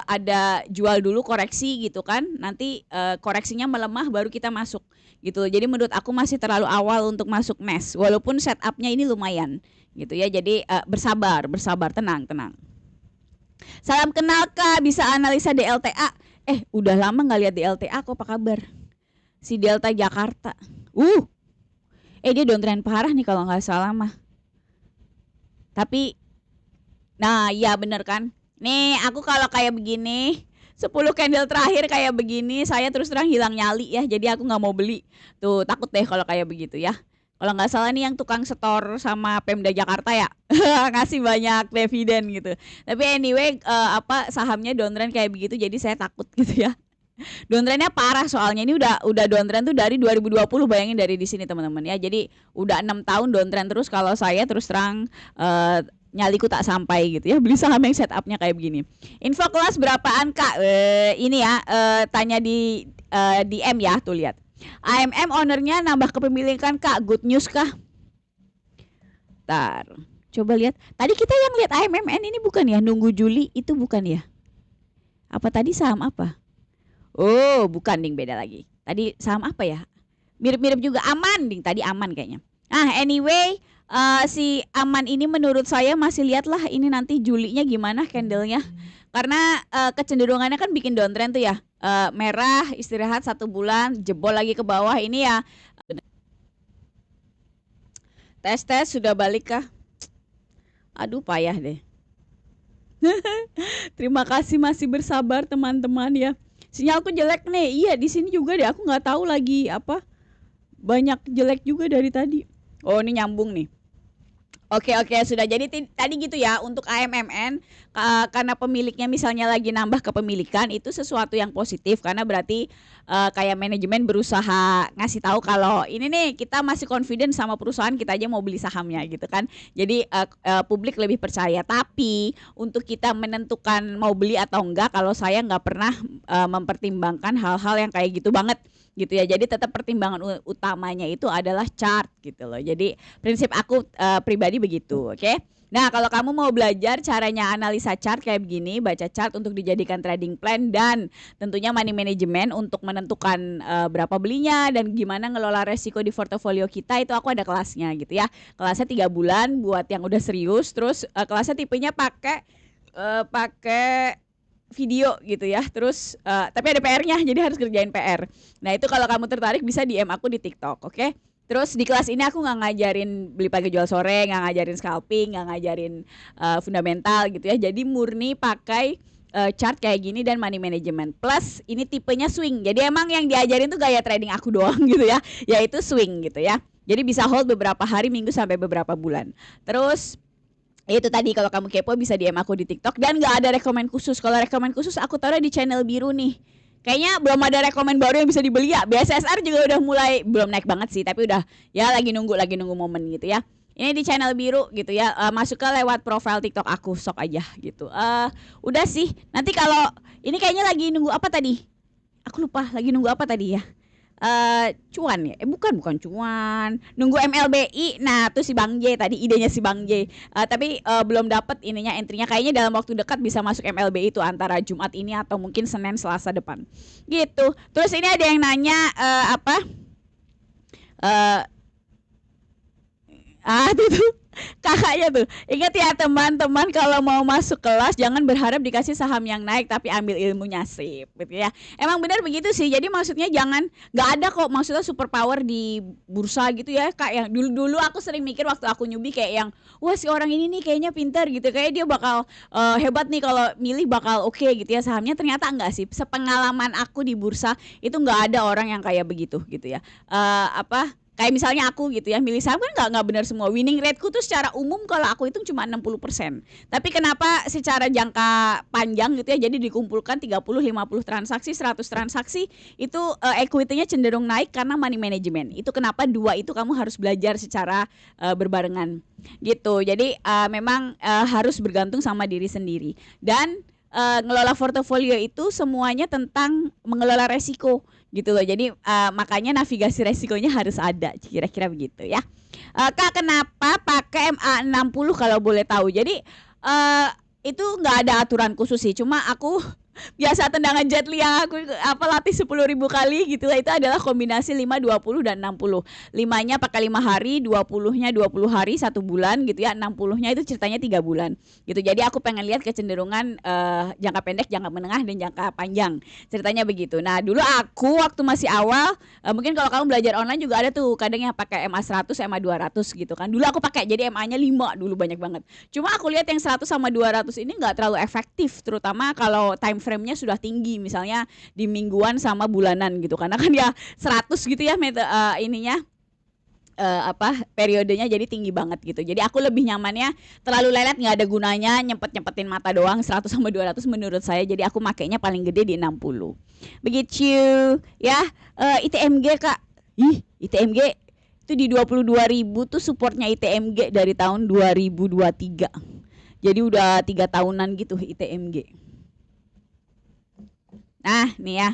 Ada jual dulu koreksi gitu kan, nanti koreksinya melemah baru kita masuk gitu. Jadi menurut aku masih terlalu awal untuk masuk Nes, walaupun setupnya ini lumayan gitu ya. Jadi bersabar, tenang. Salam kenal Kak, bisa analisa DLTA. Udah lama nggak lihat DLTA kok, apa kabar? Si Delta Jakarta. Dia downtrend parah nih kalau nggak salah mah. Tapi, nah ya bener kan. Nih aku kalau kayak begini 10 candle terakhir kayak begini saya terus terang hilang nyali ya. Jadi aku gak mau beli. Tuh takut deh kalau kayak begitu ya. Kalau gak salah nih yang tukang setor sama Pemda Jakarta ya ngasih banyak dividen gitu. Tapi anyway sahamnya downtrend kayak begitu. Jadi saya takut gitu ya. Downtrendnya parah soalnya. Ini udah downtrend tuh dari 2020, bayangin dari di sini teman-teman ya. Jadi udah 6 tahun downtrend terus. Kalau saya terus terang nyaliku tak sampai gitu ya beli saham yang setupnya kayak begini. Info kelas berapaan Kak? Ini ya tanya di DM ya, tuh lihat. AMM ownernya nambah kepemilikan Kak, good news kah? Ntar coba lihat. Tadi kita yang lihat AMMN ini bukan ya, nunggu Juli itu bukan ya? Apa tadi saham apa? Oh bukan ding, beda lagi. Tadi saham apa ya? Mirip-mirip juga, Aman ding, tadi Aman kayaknya. Anyway, si Aman ini menurut saya masih lihatlah ini nanti Julinya gimana candlenya. Karena kecenderungannya kan bikin downtrend tuh ya. Merah, istirahat 1 bulan, jebol lagi ke bawah ini ya. Tes sudah balik kah? Aduh payah deh. Terima kasih masih bersabar teman-teman ya. Sinyalku jelek nih. Iya di sini juga deh, aku nggak tahu lagi apa. Banyak jelek juga dari tadi. Oh ini nyambung nih. Oke sudah. Jadi tadi gitu ya untuk AMMN karena pemiliknya misalnya lagi nambah kepemilikan itu sesuatu yang positif karena berarti kayak manajemen berusaha ngasih tahu kalau ini nih kita masih confident sama perusahaan, kita aja mau beli sahamnya gitu kan. Jadi publik lebih percaya. Tapi untuk kita menentukan mau beli atau enggak, kalau saya nggak pernah mempertimbangkan hal-hal yang kayak gitu banget. gitu ya. Jadi tetap pertimbangan utamanya itu adalah chart gitu loh. Jadi prinsip aku pribadi begitu, oke? Nah, kalau kamu mau belajar caranya analisa chart kayak begini, baca chart untuk dijadikan trading plan dan tentunya money management untuk menentukan berapa belinya dan gimana ngelola resiko di portofolio kita, itu aku ada kelasnya gitu ya. Kelasnya 3 bulan buat yang udah serius, terus kelasnya tipenya pakai video gitu ya. Terus tapi ada PR-nya, jadi harus kerjain PR. Nah, itu kalau kamu tertarik bisa DM aku di TikTok, oke? Terus di kelas ini aku nggak ngajarin beli pagi jual sore, nggak ngajarin scalping, nggak ngajarin fundamental gitu ya. Jadi murni pakai chart kayak gini dan money management. Plus ini tipenya swing. Jadi emang yang diajarin tuh gaya trading aku doang gitu ya, yaitu swing gitu ya. Jadi bisa hold beberapa hari, minggu sampai beberapa bulan. Terus itu tadi kalau kamu kepo bisa DM aku di TikTok dan nggak ada rekomen khusus. Kalau rekomen khusus aku taruh di channel biru nih. Kayaknya belum ada rekomen baru yang bisa dibeli ya. BSSR juga udah mulai, belum naik banget sih, tapi udah ya lagi nunggu momen gitu ya. Ini di channel biru gitu ya. Masuk ke lewat profile TikTok aku, sok aja gitu. Udah sih. Nanti kalau ini kayaknya lagi nunggu apa tadi? Aku lupa lagi nunggu apa tadi ya. Cuan ya, bukan cuan, nunggu MLBI. Nah tuh si Bang J tadi, idenya si Bang J, tapi belum dapat ininya, entry-nya. Kayaknya dalam waktu dekat bisa masuk MLBI itu antara Jumat ini atau mungkin Senin Selasa depan gitu. Terus ini ada yang nanya apa itu kakaknya tuh, ingat ya teman-teman, kalau mau masuk kelas jangan berharap dikasih saham yang naik, tapi ambil ilmunya sip gitu ya. Emang benar begitu sih. Jadi maksudnya jangan, nggak ada kok maksudnya super power di bursa gitu ya kak. Yang dulu aku sering mikir waktu aku newbie kayak yang wah si orang ini nih kayaknya pintar gitu, kayak dia bakal hebat nih kalau milih bakal oke gitu ya sahamnya. Ternyata enggak sih. Sepengalaman aku di bursa itu nggak ada orang yang kayak begitu gitu ya. Kayak misalnya aku gitu ya, milih saham kan nggak benar semua. Winning rateku tuh secara umum kalau aku hitung cuma 60%. Tapi kenapa secara jangka panjang gitu ya, jadi dikumpulkan 30, 50 transaksi, 100 transaksi, itu equity-nya cenderung naik karena money management. Itu kenapa dua itu kamu harus belajar secara berbarengan gitu. Jadi memang harus bergantung sama diri sendiri. Dan ngelola portofolio itu semuanya tentang mengelola resiko gitu loh. Jadi makanya navigasi resikonya harus ada, kira-kira begitu ya. Kak, kenapa pakai MA60 kalau boleh tahu? Jadi itu nggak ada aturan khusus sih, cuma aku biasa tendangan jet li yang aku latih 10.000 kali gitu lah. Itu adalah kombinasi 5, 20 dan 60. 5-nya pakai 5 hari, 20-nya 20 hari 1 bulan gitu ya. 60-nya itu ceritanya 3 bulan gitu. Jadi aku pengen lihat kecenderungan jangka pendek, jangka menengah dan jangka panjang. Ceritanya begitu. Nah, dulu aku waktu masih awal, mungkin kalau kamu belajar online juga ada tuh kadang yang pakai MA100, MA200 gitu kan. Dulu aku pakai, jadi MA-nya 5 dulu, banyak banget. Cuma aku lihat yang 100 sama 200 ini nggak terlalu efektif, terutama kalau time frame-nya sudah tinggi, misalnya di mingguan sama bulanan gitu. Karena kan ya 100 gitu ya ininya periodenya jadi tinggi banget gitu. Jadi aku lebih nyamannya terlalu lelet nggak ada gunanya, nyempet-nyempetin mata doang 100 sama 200 menurut saya. Jadi aku makainya paling gede di 60. Begitu ya. ITMG Kak. ITMG itu di 22.000 tuh supportnya ITMG dari tahun 2023. Jadi udah 3 tahunan gitu ITMG. Nah nih ya,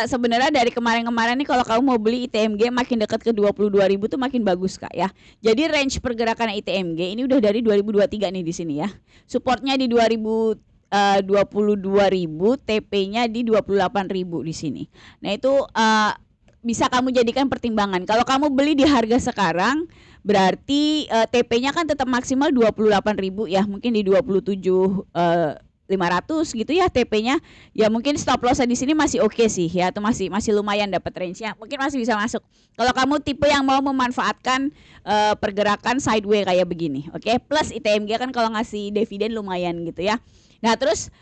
sebenarnya dari kemarin-kemarin nih kalau kamu mau beli ITMG makin dekat ke 22.000 tuh makin bagus Kak ya. Jadi range pergerakan ITMG ini udah dari 2023 nih di sini ya. Supportnya di 22.000, TP-nya di 28.000 di sini. Nah itu bisa kamu jadikan pertimbangan. Kalau kamu beli di harga sekarang, berarti TP-nya kan tetap maksimal 28.000 ya, mungkin di 27.500 gitu ya TP-nya. Ya mungkin stop loss di sini masih oke sih ya, atau masih lumayan dapat range-nya. Mungkin masih bisa masuk. Kalau kamu tipe yang mau memanfaatkan pergerakan sideways kayak begini, oke? Plus ITMG kan kalau ngasih dividen lumayan gitu ya. Nah, terus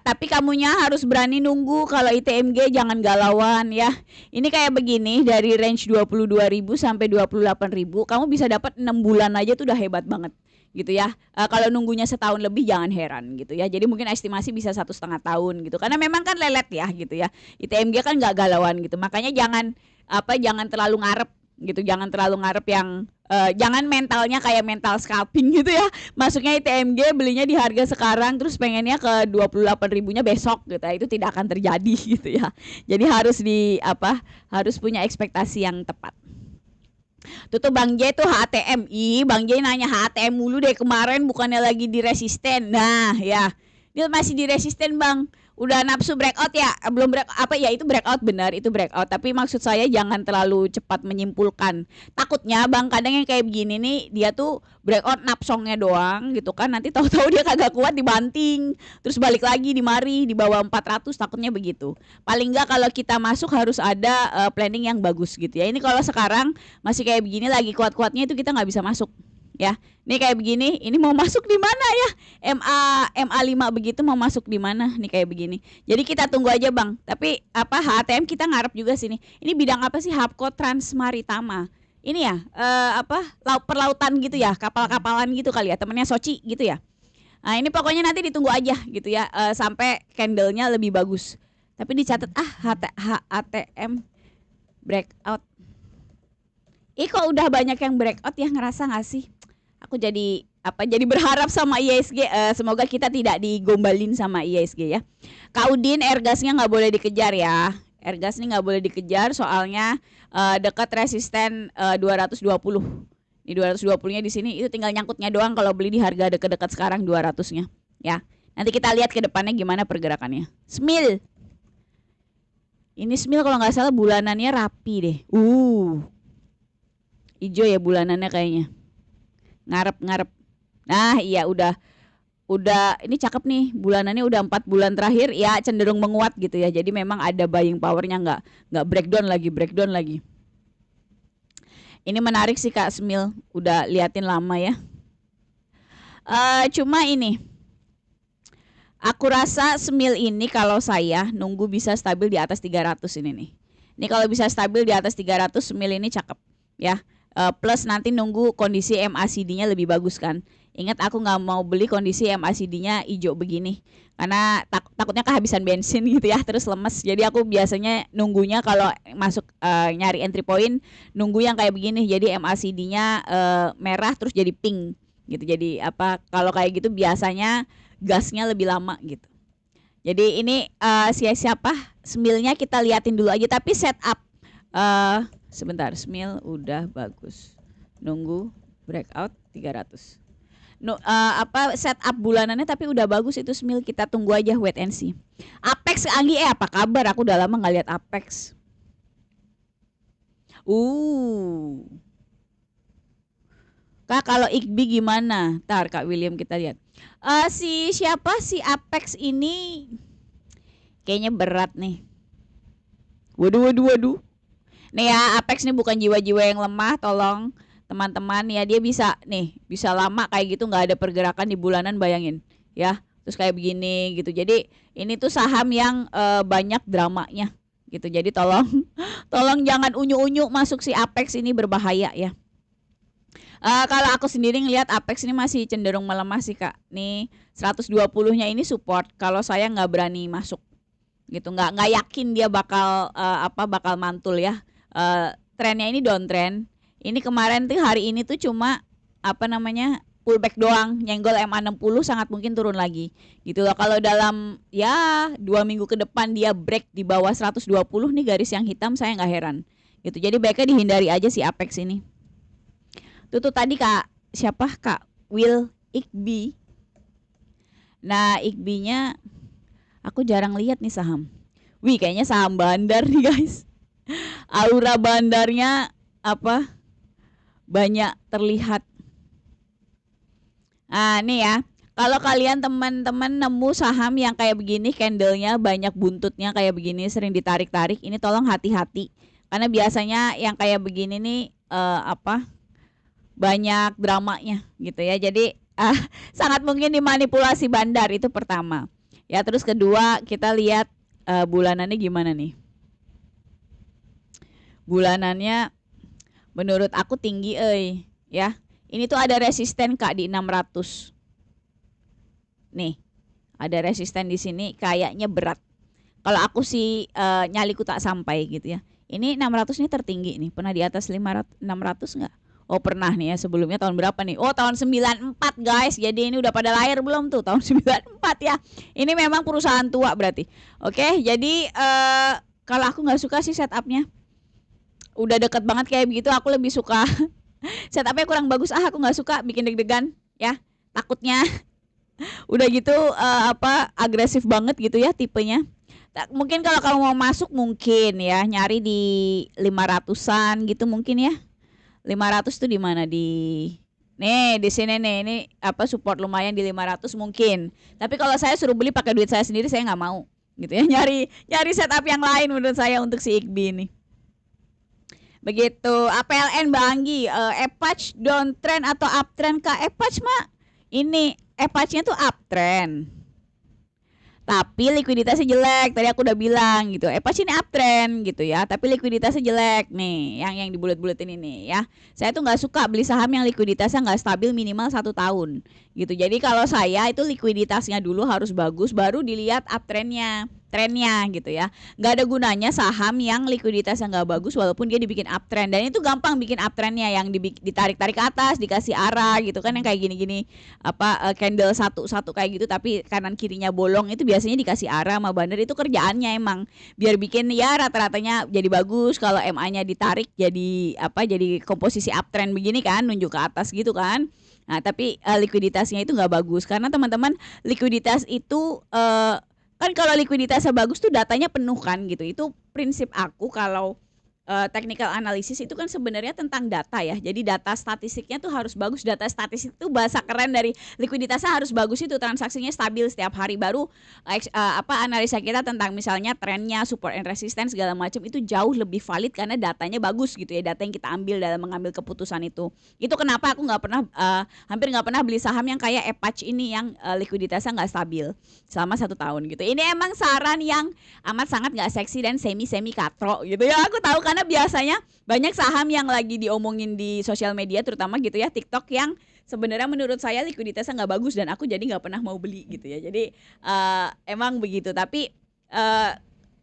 tapi kamunya harus berani nunggu. Kalau ITMG jangan galauan ya. Ini kayak begini, dari range 22.000 sampai 28.000 kamu bisa dapat 6 bulan aja tuh udah hebat banget gitu ya. Kalau nunggunya setahun lebih jangan heran gitu ya. Jadi mungkin estimasi bisa 1,5 tahun gitu. Karena memang kan lelet ya gitu ya. ITMG kan nggak galauan gitu. Makanya jangan terlalu ngarep gitu. Jangan terlalu ngarep yang jangan mentalnya kayak mental scalping gitu ya. Masuknya ITMG belinya di harga sekarang terus pengennya ke 28.000-nya besok gitu ya. Itu tidak akan terjadi gitu ya. Jadi harus harus punya ekspektasi yang tepat. Tuh Bang J tuh HTM. Bang J nanya HTM mulu deh kemarin, bukannya lagi di resisten. Nah, ya. Dia masih di resisten, Bang. Udah nafsu breakout ya? Belum itu breakout, benar, itu breakout. Tapi maksud saya jangan terlalu cepat menyimpulkan. Takutnya Bang, kadang yang kayak begini nih, dia tuh breakout napsongnya doang gitu kan. Nanti tahu-tahu dia kagak kuat dibanting, terus balik lagi di mari di bawah 400, takutnya begitu. Paling enggak kalau kita masuk harus ada planning yang bagus gitu ya. Ini kalau sekarang masih kayak begini lagi kuat-kuatnya itu kita nggak bisa masuk ya. Ini kayak begini, ini mau masuk di mana ya? MA5 begitu mau masuk di mana nih kayak begini. Jadi kita tunggu aja Bang. Tapi HTM kita ngarep juga sini. Ini bidang apa sih? Hapko Transmaritama. Ini ya perlautan gitu ya, kapal-kapalan gitu kali ya, temennya Soci gitu ya. Nah ini pokoknya nanti ditunggu aja gitu ya, sampai candlenya lebih bagus. Tapi dicatat HTM breakout. Kok udah banyak yang breakout ya, ngerasa nggak sih? Aku jadi berharap sama IISG, semoga kita tidak digombalin sama IISG ya. Kak Udin, Ergasnya nggak boleh dikejar ya. Ergas ini nggak boleh dikejar soalnya dekat resisten 220. Di 220-nya di sini itu tinggal nyangkutnya doang kalau beli di harga dekat-dekat sekarang 200-nya ya. Nanti kita lihat ke depannya gimana pergerakannya. SMIL. Ini SMIL kalau nggak salah bulanannya rapi deh. Hijau ya bulanannya kayaknya. Ngarep. Nah iya udah ini cakep nih, bulanannya udah 4 bulan terakhir ya cenderung menguat gitu ya. Jadi memang ada buying powernya, nggak breakdown lagi. Ini menarik sih Kak SMIL, udah liatin lama ya. Cuma ini aku rasa SMIL ini kalau saya nunggu bisa stabil di atas 300 ini nih. Ini kalau bisa stabil di atas 300 SMIL ini cakep ya. Plus nanti nunggu kondisi MACD-nya lebih bagus kan. Ingat aku nggak mau beli kondisi MACD-nya hijau begini karena takutnya kehabisan bensin gitu ya, terus lemes. Jadi aku biasanya nunggunya kalau masuk nyari entry point, nunggu yang kayak begini. Jadi MACD-nya merah terus jadi pink gitu. Jadi kalau kayak gitu biasanya gasnya lebih lama gitu. Jadi ini siapa SMIL-nya kita liatin dulu aja, tapi setup sebentar, SMIL udah bagus. Nunggu breakout 300. Setup bulanannya tapi udah bagus itu SMIL, kita tunggu aja, wait and see. Apex Anggi apa kabar? Aku udah lama nggak lihat Apex. Kak kalau IKB gimana? Ntar Kak William kita lihat. Si Apex ini kayaknya berat nih. Waduh. Nih ya, Apex nih bukan jiwa-jiwa yang lemah, tolong teman-teman ya, dia bisa lama kayak gitu nggak ada pergerakan di bulanan, bayangin ya, terus kayak begini gitu. Jadi ini tuh saham yang banyak dramanya gitu. Jadi tolong jangan unyu-unyu masuk si Apex, ini berbahaya ya. Kalau aku sendiri ngelihat Apex ini masih cenderung melemah sih Kak. Nih 120-nya ini support, kalau saya nggak berani masuk gitu, nggak yakin dia bakal bakal mantul ya. Trennya ini downtrend. Ini kemarin tuh hari ini tuh cuma pullback doang, nyenggol MA60, sangat mungkin turun lagi gitu loh. Kalau dalam ya 2 minggu ke depan dia break di bawah 120 nih garis yang hitam, saya nggak heran gitu. Jadi baiknya dihindari aja si Apex ini. Tuh tadi Kak Will IKB. Nah IKB-nya aku jarang lihat nih saham. Kayaknya saham bandar nih guys. Aura bandarnya banyak terlihat. Nih ya. Kalau kalian teman-teman nemu saham yang kayak begini, candlenya banyak buntutnya kayak begini, sering ditarik-tarik, ini tolong hati-hati. Karena biasanya yang kayak begini nih banyak dramanya gitu ya. Jadi sangat mungkin dimanipulasi bandar, itu pertama. Ya, terus kedua kita lihat bulanannya gimana nih. Bulanannya menurut aku tinggi ya. Ini tuh ada resisten Kak di 600. Nih, ada resisten di sini, kayaknya berat. Kalau aku sih nyaliku tak sampai gitu ya. Ini 600 nih tertinggi nih. Pernah di atas 600 enggak? Oh pernah nih ya, sebelumnya tahun berapa nih? Oh tahun 94 guys. Jadi ini udah pada lahir belum tuh tahun 94 ya. Ini memang perusahaan tua berarti. Oke, jadi kalau aku nggak suka sih setupnya. Udah deket banget kayak begitu, aku lebih suka setupnya kurang bagus. Aku nggak suka, bikin deg-degan ya. Takutnya udah gitu agresif banget gitu ya tipenya. Mungkin kalau kamu mau masuk mungkin ya nyari di 500-an gitu mungkin ya. 500 tuh di mana di sini nih, ini support lumayan di 500 mungkin. Tapi kalau saya suruh beli pakai duit saya sendiri, saya nggak mau gitu ya. Nyari setup yang lain menurut saya untuk si Igbi ini. Begitu. APLN Bang Anggi, Epatch downtrend atau uptrend Kak? Epatch mah ini Epatch-nya tuh uptrend. Tapi likuiditasnya jelek, tadi aku udah bilang gitu. Pas ini uptrend gitu ya, tapi likuiditasnya jelek nih, yang dibulet-buletin ini ya. Saya tuh nggak suka beli saham yang likuiditasnya nggak stabil minimal 1 tahun gitu. Jadi kalau saya itu likuiditasnya dulu harus bagus, baru dilihat uptrendnya, trennya gitu ya. Nggak ada gunanya saham yang likuiditasnya nggak bagus walaupun dia dibikin uptrend, dan itu gampang bikin uptrendnya, yang ditarik-tarik ke atas, dikasih arah gitu kan, yang kayak gini-gini candle satu kayak gitu tapi kanan kirinya bolong, itu biasanya dikasih arah sama banner. Itu kerjaannya emang biar bikin ya rata-ratanya jadi bagus. Kalau MA-nya ditarik jadi jadi komposisi uptrend begini kan, nunjuk ke atas gitu kan. Nah tapi likuiditasnya itu nggak bagus, karena teman-teman likuiditas itu kan kalau likuiditasnya bagus tuh datanya penuh kan gitu. Itu prinsip aku kalau technical analysis itu kan sebenarnya tentang data ya. Jadi data statistiknya tuh harus bagus. Data statistik itu bahasa keren dari likuiditasnya harus bagus, itu transaksinya stabil setiap hari, baru analisa kita tentang misalnya trennya, support and resistance segala macam itu jauh lebih valid karena datanya bagus gitu ya. Data yang kita ambil dalam mengambil keputusan itu. Itu kenapa aku hampir nggak pernah beli saham yang kayak Epatch ini yang likuiditasnya nggak stabil selama 1 tahun gitu. Ini emang saran yang amat sangat nggak seksi dan semi katro gitu ya. Aku tahu karena biasanya banyak saham yang lagi diomongin di sosial media terutama gitu ya, TikTok, yang sebenarnya menurut saya likuiditasnya nggak bagus dan aku jadi nggak pernah mau beli gitu ya. Jadi emang begitu. Tapi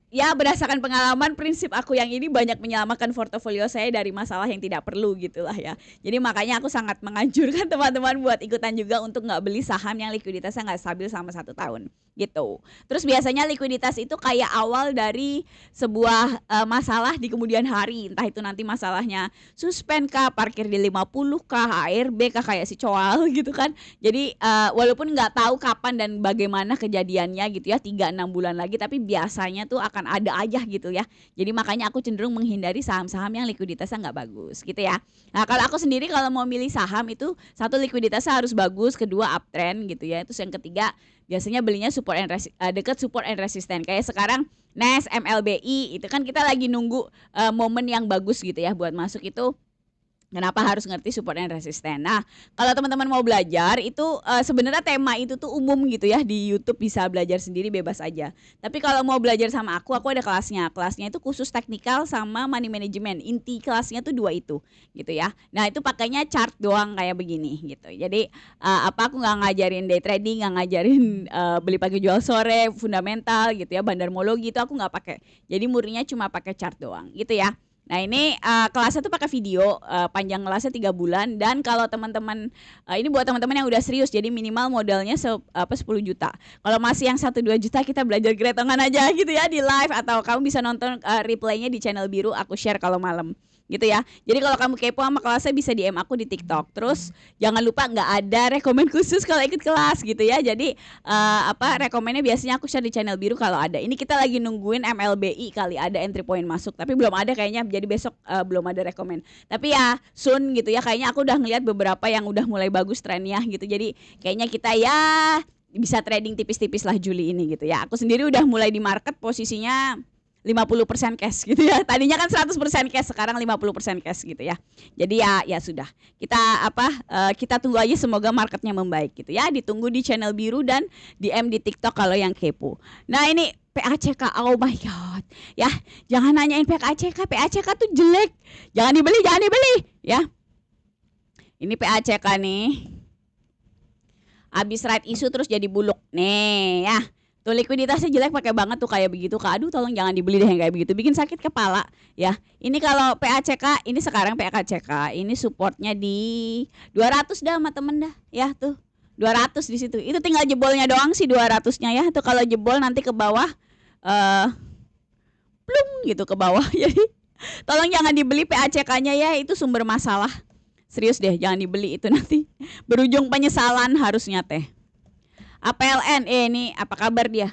ya berdasarkan pengalaman, prinsip aku yang ini banyak menyelamatkan portofolio saya dari masalah yang tidak perlu gitulah ya. Jadi makanya aku sangat menganjurkan teman-teman buat ikutan juga untuk nggak beli saham yang likuiditasnya nggak stabil selama 1 tahun gitu. Terus biasanya likuiditas itu kayak awal dari sebuah masalah di kemudian hari. Entah itu nanti masalahnya suspend kah, parkir di 50 kah, ARB kah, kayak si Coal gitu kan. Jadi walaupun nggak tahu kapan dan bagaimana kejadiannya gitu ya, 3-6 bulan lagi, tapi biasanya tuh akan ada aja gitu ya. Jadi makanya aku cenderung menghindari saham-saham yang likuiditasnya nggak bagus gitu ya. Nah kalau aku sendiri kalau mau milih saham itu, 1, likuiditasnya harus bagus, 2, uptrend gitu ya. Terus yang ketiga biasanya belinya dekat support and resistance. Kayak sekarang NES, MLBI itu kan kita lagi nunggu momen yang bagus gitu ya buat masuk. Itu kenapa harus ngerti support and resistance. Nah, kalau teman-teman mau belajar itu sebenarnya tema itu tuh umum gitu ya, di YouTube bisa belajar sendiri bebas aja. Tapi kalau mau belajar sama aku ada kelasnya. Kelasnya itu khusus teknikal sama money management. Inti kelasnya tuh 2 itu gitu ya. Nah, itu pakainya chart doang kayak begini gitu. Jadi aku nggak ngajarin day trading, nggak ngajarin beli pagi jual sore, fundamental gitu ya, bandarmologi itu aku nggak pakai. Jadi murninya cuma pakai chart doang gitu ya. Nah ini kelasnya tuh pakai video, panjang kelasnya 3 bulan. Dan kalau teman-teman ini buat teman-teman yang udah serius, jadi minimal modalnya 10 juta. Kalau masih yang 1-2 juta, kita belajar gretongan aja gitu ya di live, atau kamu bisa nonton replaynya di channel biru, aku share kalau malam gitu ya. Jadi kalau kamu kepo sama kelasnya bisa DM aku di TikTok. Terus jangan lupa nggak ada rekomen khusus kalau ikut kelas gitu ya. Jadi rekomennya biasanya aku share di channel biru kalau ada. Ini kita lagi nungguin MLBI kali ada entry point masuk, tapi belum ada kayaknya. Jadi besok belum ada rekomen. Tapi ya soon gitu ya. Kayaknya aku udah ngeliat beberapa yang udah mulai bagus trennya gitu. Jadi kayaknya kita ya bisa trading tipis-tipis lah Juli ini gitu ya. Aku sendiri udah mulai di market posisinya 50% cash gitu ya. Tadinya kan 100% cash, sekarang 50% cash gitu ya. Jadi ya sudah. Kita kita tunggu aja, semoga marketnya membaik gitu ya. Ditunggu di channel biru dan DM di TikTok kalau yang kepo. Nah, ini PACK, oh my god. Ya, jangan nanyain PACK tuh jelek. Jangan dibeli ya. Ini PACK nih. Habis right issue terus jadi buluk. Nih ya. Tuh likuiditasnya jelek pakai banget tuh kayak begitu Kak. Aduh tolong jangan dibeli deh yang kayak begitu. Bikin sakit kepala ya. Ini kalau PACK, ini sekarang PACK, ini supportnya di 200 dah sama temen dah. Ya tuh 200 di situ. Itu tinggal jebolnya doang sih 200-nya ya. Tuh kalau jebol nanti ke bawah plung gitu ke bawah. Jadi tolong jangan dibeli PACK-nya ya, itu sumber masalah. Serius deh, jangan dibeli itu nanti berujung penyesalan harusnya teh. APLN, ini apa kabar dia?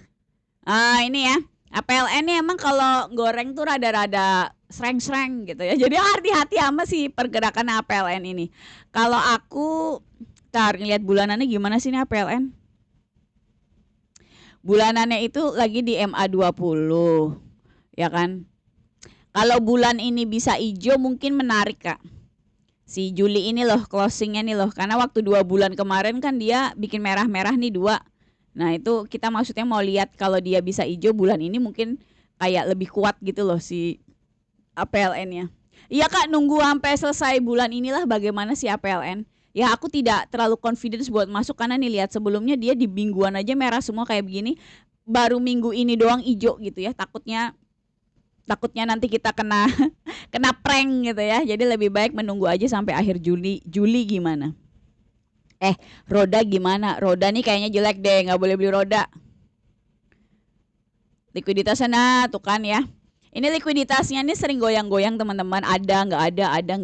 Ini ya, APLN ini emang kalau goreng tuh rada-rada sreng-sreng gitu ya. Jadi hati-hati sama si pergerakan APLN ini. Kalau aku lihat bulanannya gimana sih ini APLN? Bulanannya itu lagi di MA20, ya kan? Kalau bulan ini bisa hijau mungkin menarik Kak. Si Juli ini loh closingnya nih loh, karena waktu 2 bulan kemarin kan dia bikin merah-merah nih 2. Nah itu kita maksudnya mau lihat kalau dia bisa hijau bulan ini mungkin kayak lebih kuat gitu loh si APLN-nya. Iya Kak, nunggu sampai selesai bulan inilah bagaimana si APLN. Ya aku tidak terlalu confidence buat masuk karena nih lihat sebelumnya dia di mingguan aja merah semua kayak begini. Baru minggu ini doang hijau gitu ya, takutnya nanti kita kena prank gitu ya. Jadi lebih baik menunggu aja sampai akhir Juli. Juli gimana? Roda gimana? Roda nih kayaknya jelek deh, nggak boleh beli roda. Likuiditasnya nah tuh kan ya. Ini likuiditasnya nih sering goyang-goyang teman-teman. Ada nggak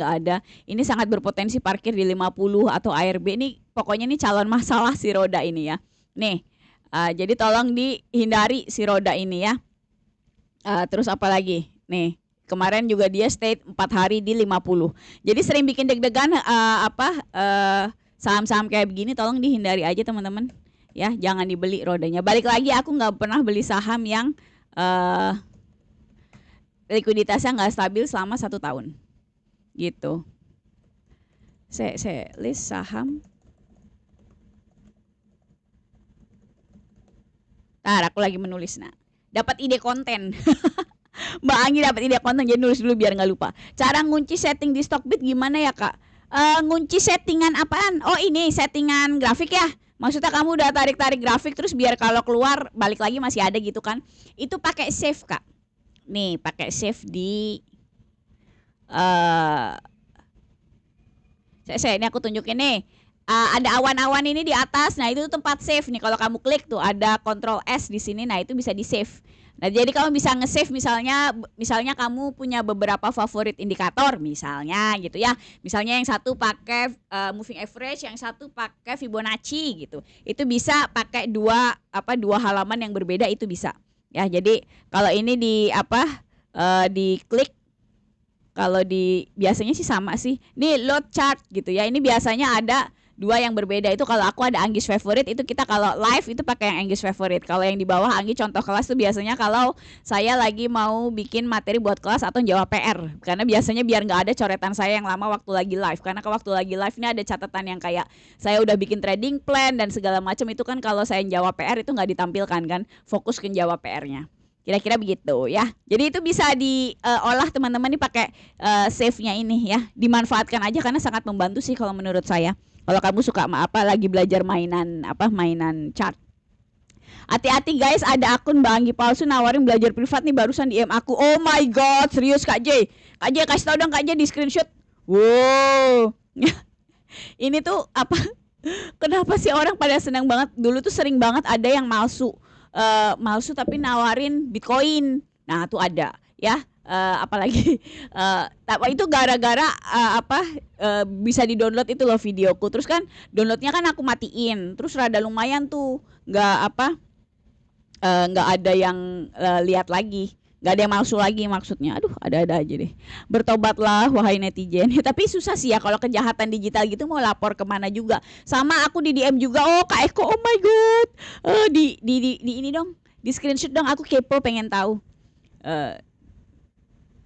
ada. Ini sangat berpotensi parkir di 50 atau ARB. Ini pokoknya nih calon masalah si roda ini ya. Nih, jadi tolong dihindari si roda ini ya. Terus apa lagi? Nih, kemarin juga dia stay 4 hari di 50. Jadi sering bikin deg-degan saham-saham kayak begini tolong dihindari aja teman-teman. Ya, jangan dibeli rodanya. Balik lagi aku nggak pernah beli saham yang likuiditasnya nggak stabil selama 1 tahun. Gitu. Saya list saham. Aku lagi menulis dapat ide konten. Mbak Anggi dapat ide konten, jadi nulis dulu biar nggak lupa. Cara ngunci setting di Stockbit gimana ya Kak? Ngunci settingan apaan? Oh ini settingan grafik ya. Maksudnya kamu udah tarik-tarik grafik terus biar kalau keluar balik lagi masih ada gitu kan? Itu pakai save Kak. Nih pakai save di ini aku tunjukin nih. Ada awan-awan ini di atas. Nah, itu tempat save nih. Kalau kamu klik tuh ada Ctrl S di sini. Nah, itu bisa di-save. Nah, jadi kamu bisa nge-save misalnya kamu punya beberapa favorit indikator misalnya gitu ya. Misalnya yang satu pakai moving average, yang satu pakai Fibonacci gitu. Itu bisa pakai dua halaman yang berbeda itu bisa. Ya, jadi kalau ini diklik. Kalau biasanya sih sama sih. Nih load chart gitu ya. Ini biasanya ada 2 yang berbeda. Itu kalau aku ada Anggi's favorite, itu kita kalau live itu pakai yang Anggi's favorite. Kalau yang di bawah Anggi contoh kelas itu biasanya kalau saya lagi mau bikin materi buat kelas atau jawab PR. Karena biasanya biar nggak ada coretan saya yang lama waktu lagi live. Karena waktu lagi live ini ada catatan yang kayak saya udah bikin trading plan dan segala macam, itu kan kalau saya jawab PR itu nggak ditampilkan kan. Fokus ke jawab PR-nya. Kira-kira begitu ya. Jadi itu bisa diolah teman-teman nih pakai save-nya ini ya. Dimanfaatkan aja karena sangat membantu sih kalau menurut saya. Kalau kamu suka lagi belajar mainan chart. Hati-hati guys, ada akun Mbak Anggi palsu nawarin belajar privat nih barusan DM aku. Oh my god, serius Kak J. Kak J kasih tau dong Kak J di screenshot. Wow. Ini tuh kenapa sih orang pada senang banget? Dulu tuh sering banget ada yang malsu tapi nawarin Bitcoin. Nah, tuh ada ya. Apalagi itu gara-gara bisa di-download itu loh videoku. Terus kan downloadnya kan aku matiin. Terus rada lumayan tuh nggak ada yang lihat lagi. Nggak ada yang malsu lagi maksudnya. Aduh, ada-ada aja deh. Bertobatlah wahai netizen. Tapi susah sih ya kalau kejahatan digital gitu mau lapor kemana juga. Sama aku di DM juga. Oh Kak Eko, oh my god. Di ini dong. Di screenshot dong, aku kepo pengen tahu.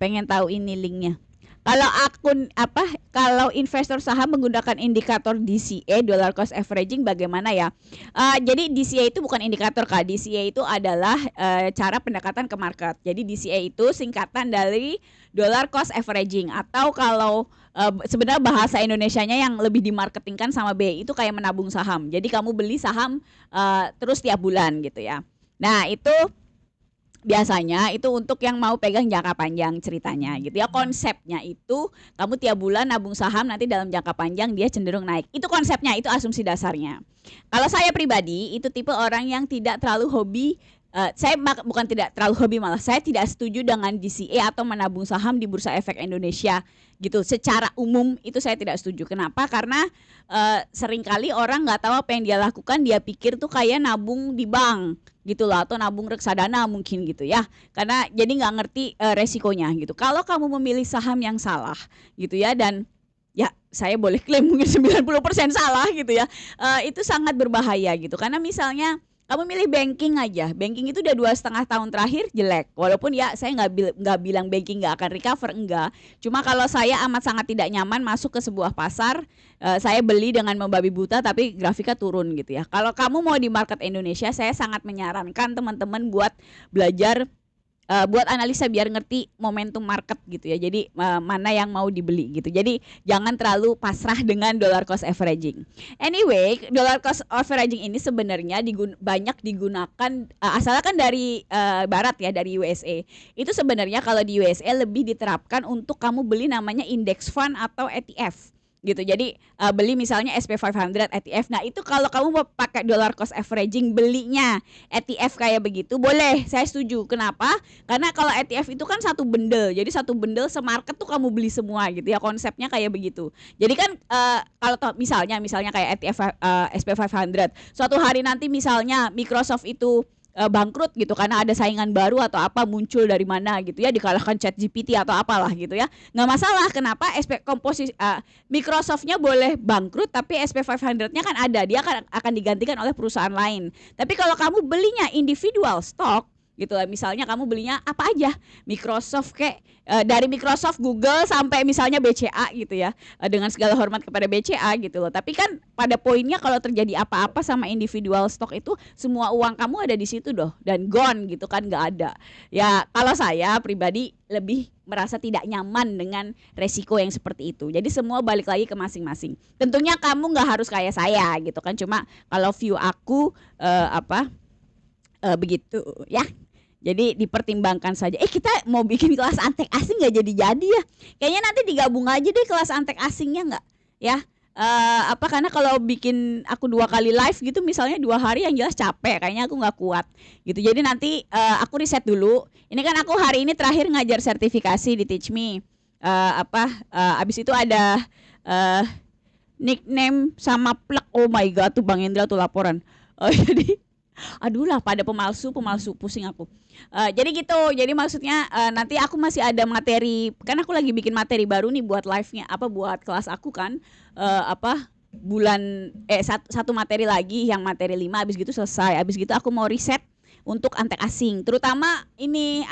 Ini linknya. Kalau investor saham menggunakan indikator DCA, dollar cost averaging, bagaimana ya? Jadi DCA itu bukan indikator Kak. DCA itu adalah cara pendekatan ke market. Jadi DCA itu singkatan dari dollar cost averaging, atau kalau sebenarnya bahasa Indonesianya yang lebih dimarketingkan sama BI itu kayak menabung saham. Jadi kamu beli saham terus tiap bulan gitu ya. Nah, itu biasanya itu untuk yang mau pegang jangka panjang ceritanya gitu ya. Konsepnya itu kamu tiap bulan nabung saham, nanti dalam jangka panjang dia cenderung naik. Itu konsepnya, itu asumsi dasarnya. Kalau saya pribadi itu tipe orang yang tidak terlalu hobi. Saya bukan tidak terlalu hobi, malah saya tidak setuju dengan DCA atau menabung saham di Bursa Efek Indonesia gitu. Secara umum itu saya tidak setuju. Kenapa? Karena seringkali orang nggak tahu apa yang dia lakukan. Dia pikir tuh kayak nabung di bank gitu lah, atau nabung reksadana mungkin gitu ya. Karena jadi nggak ngerti resikonya gitu. Kalau kamu memilih saham yang salah gitu ya, dan ya saya boleh klaim mungkin 90% salah gitu ya, itu sangat berbahaya gitu. Karena misalnya kamu milih banking aja, banking itu udah 2,5 tahun terakhir jelek. Walaupun ya saya nggak bilang banking nggak akan recover, enggak. Cuma kalau saya amat sangat tidak nyaman masuk ke sebuah pasar, saya beli dengan membabi buta tapi grafiknya turun gitu ya. Kalau kamu mau di market Indonesia, saya sangat menyarankan teman-teman buat belajar, buat analisa biar ngerti momentum market gitu ya. Jadi mana yang mau dibeli gitu. Jadi jangan terlalu pasrah dengan dollar cost averaging. Anyway, dollar cost averaging ini sebenarnya banyak digunakan asalkan dari barat ya, dari USA. Itu sebenarnya kalau di USA lebih diterapkan untuk kamu beli namanya index fund atau ETF gitu. Jadi beli misalnya SP500 ETF. Nah, itu kalau kamu mau pakai dollar cost averaging belinya ETF kayak begitu, boleh, saya setuju. Kenapa? Karena kalau ETF itu kan satu bundle. Jadi satu bundle semarket tuh kamu beli semua gitu ya. Konsepnya kayak begitu. Jadi kan kalau misalnya kayak ETF SP500, suatu hari nanti misalnya Microsoft itu bangkrut gitu karena ada saingan baru atau apa muncul dari mana gitu ya, dikalahkan ChatGPT atau apalah gitu ya, nggak masalah. Kenapa? Microsoftnya boleh bangkrut tapi SP500-nya kan ada, dia akan digantikan oleh perusahaan lain. Tapi kalau kamu belinya individual stock gitu lah, misalnya kamu belinya apa aja, Microsoft kayak dari Microsoft, Google sampai misalnya BCA gitu ya, dengan segala hormat kepada BCA gitu loh. Tapi kan pada poinnya kalau terjadi apa-apa sama individual stock itu semua uang kamu ada di situ doh, dan gone gitu kan, nggak ada. Ya kalau saya pribadi lebih merasa tidak nyaman dengan resiko yang seperti itu. Jadi semua balik lagi ke masing-masing. Tentunya kamu nggak harus kayak saya gitu kan. Cuma kalau view aku begitu ya. Jadi dipertimbangkan saja. Kita mau bikin kelas antek asing nggak jadi ya? Kayaknya nanti digabung aja deh kelas antek asingnya, nggak? Ya, karena kalau bikin aku 2 kali live gitu, misalnya 2 hari, yang jelas capek. Kayaknya aku nggak kuat gitu. Jadi nanti aku riset dulu. Ini kan aku hari ini terakhir ngajar sertifikasi di Teach Me. Abis itu ada nickname sama plug. Oh my god, tuh Bang Indra tuh laporan. Jadi aduh lah, pada pemalsu pusing aku. Jadi gitu. Jadi maksudnya nanti aku masih ada materi, kan aku lagi bikin materi baru nih buat live-nya, buat kelas aku kan, bulan satu materi lagi, yang materi 5 habis gitu selesai. Habis gitu aku mau riset untuk antek asing, terutama ini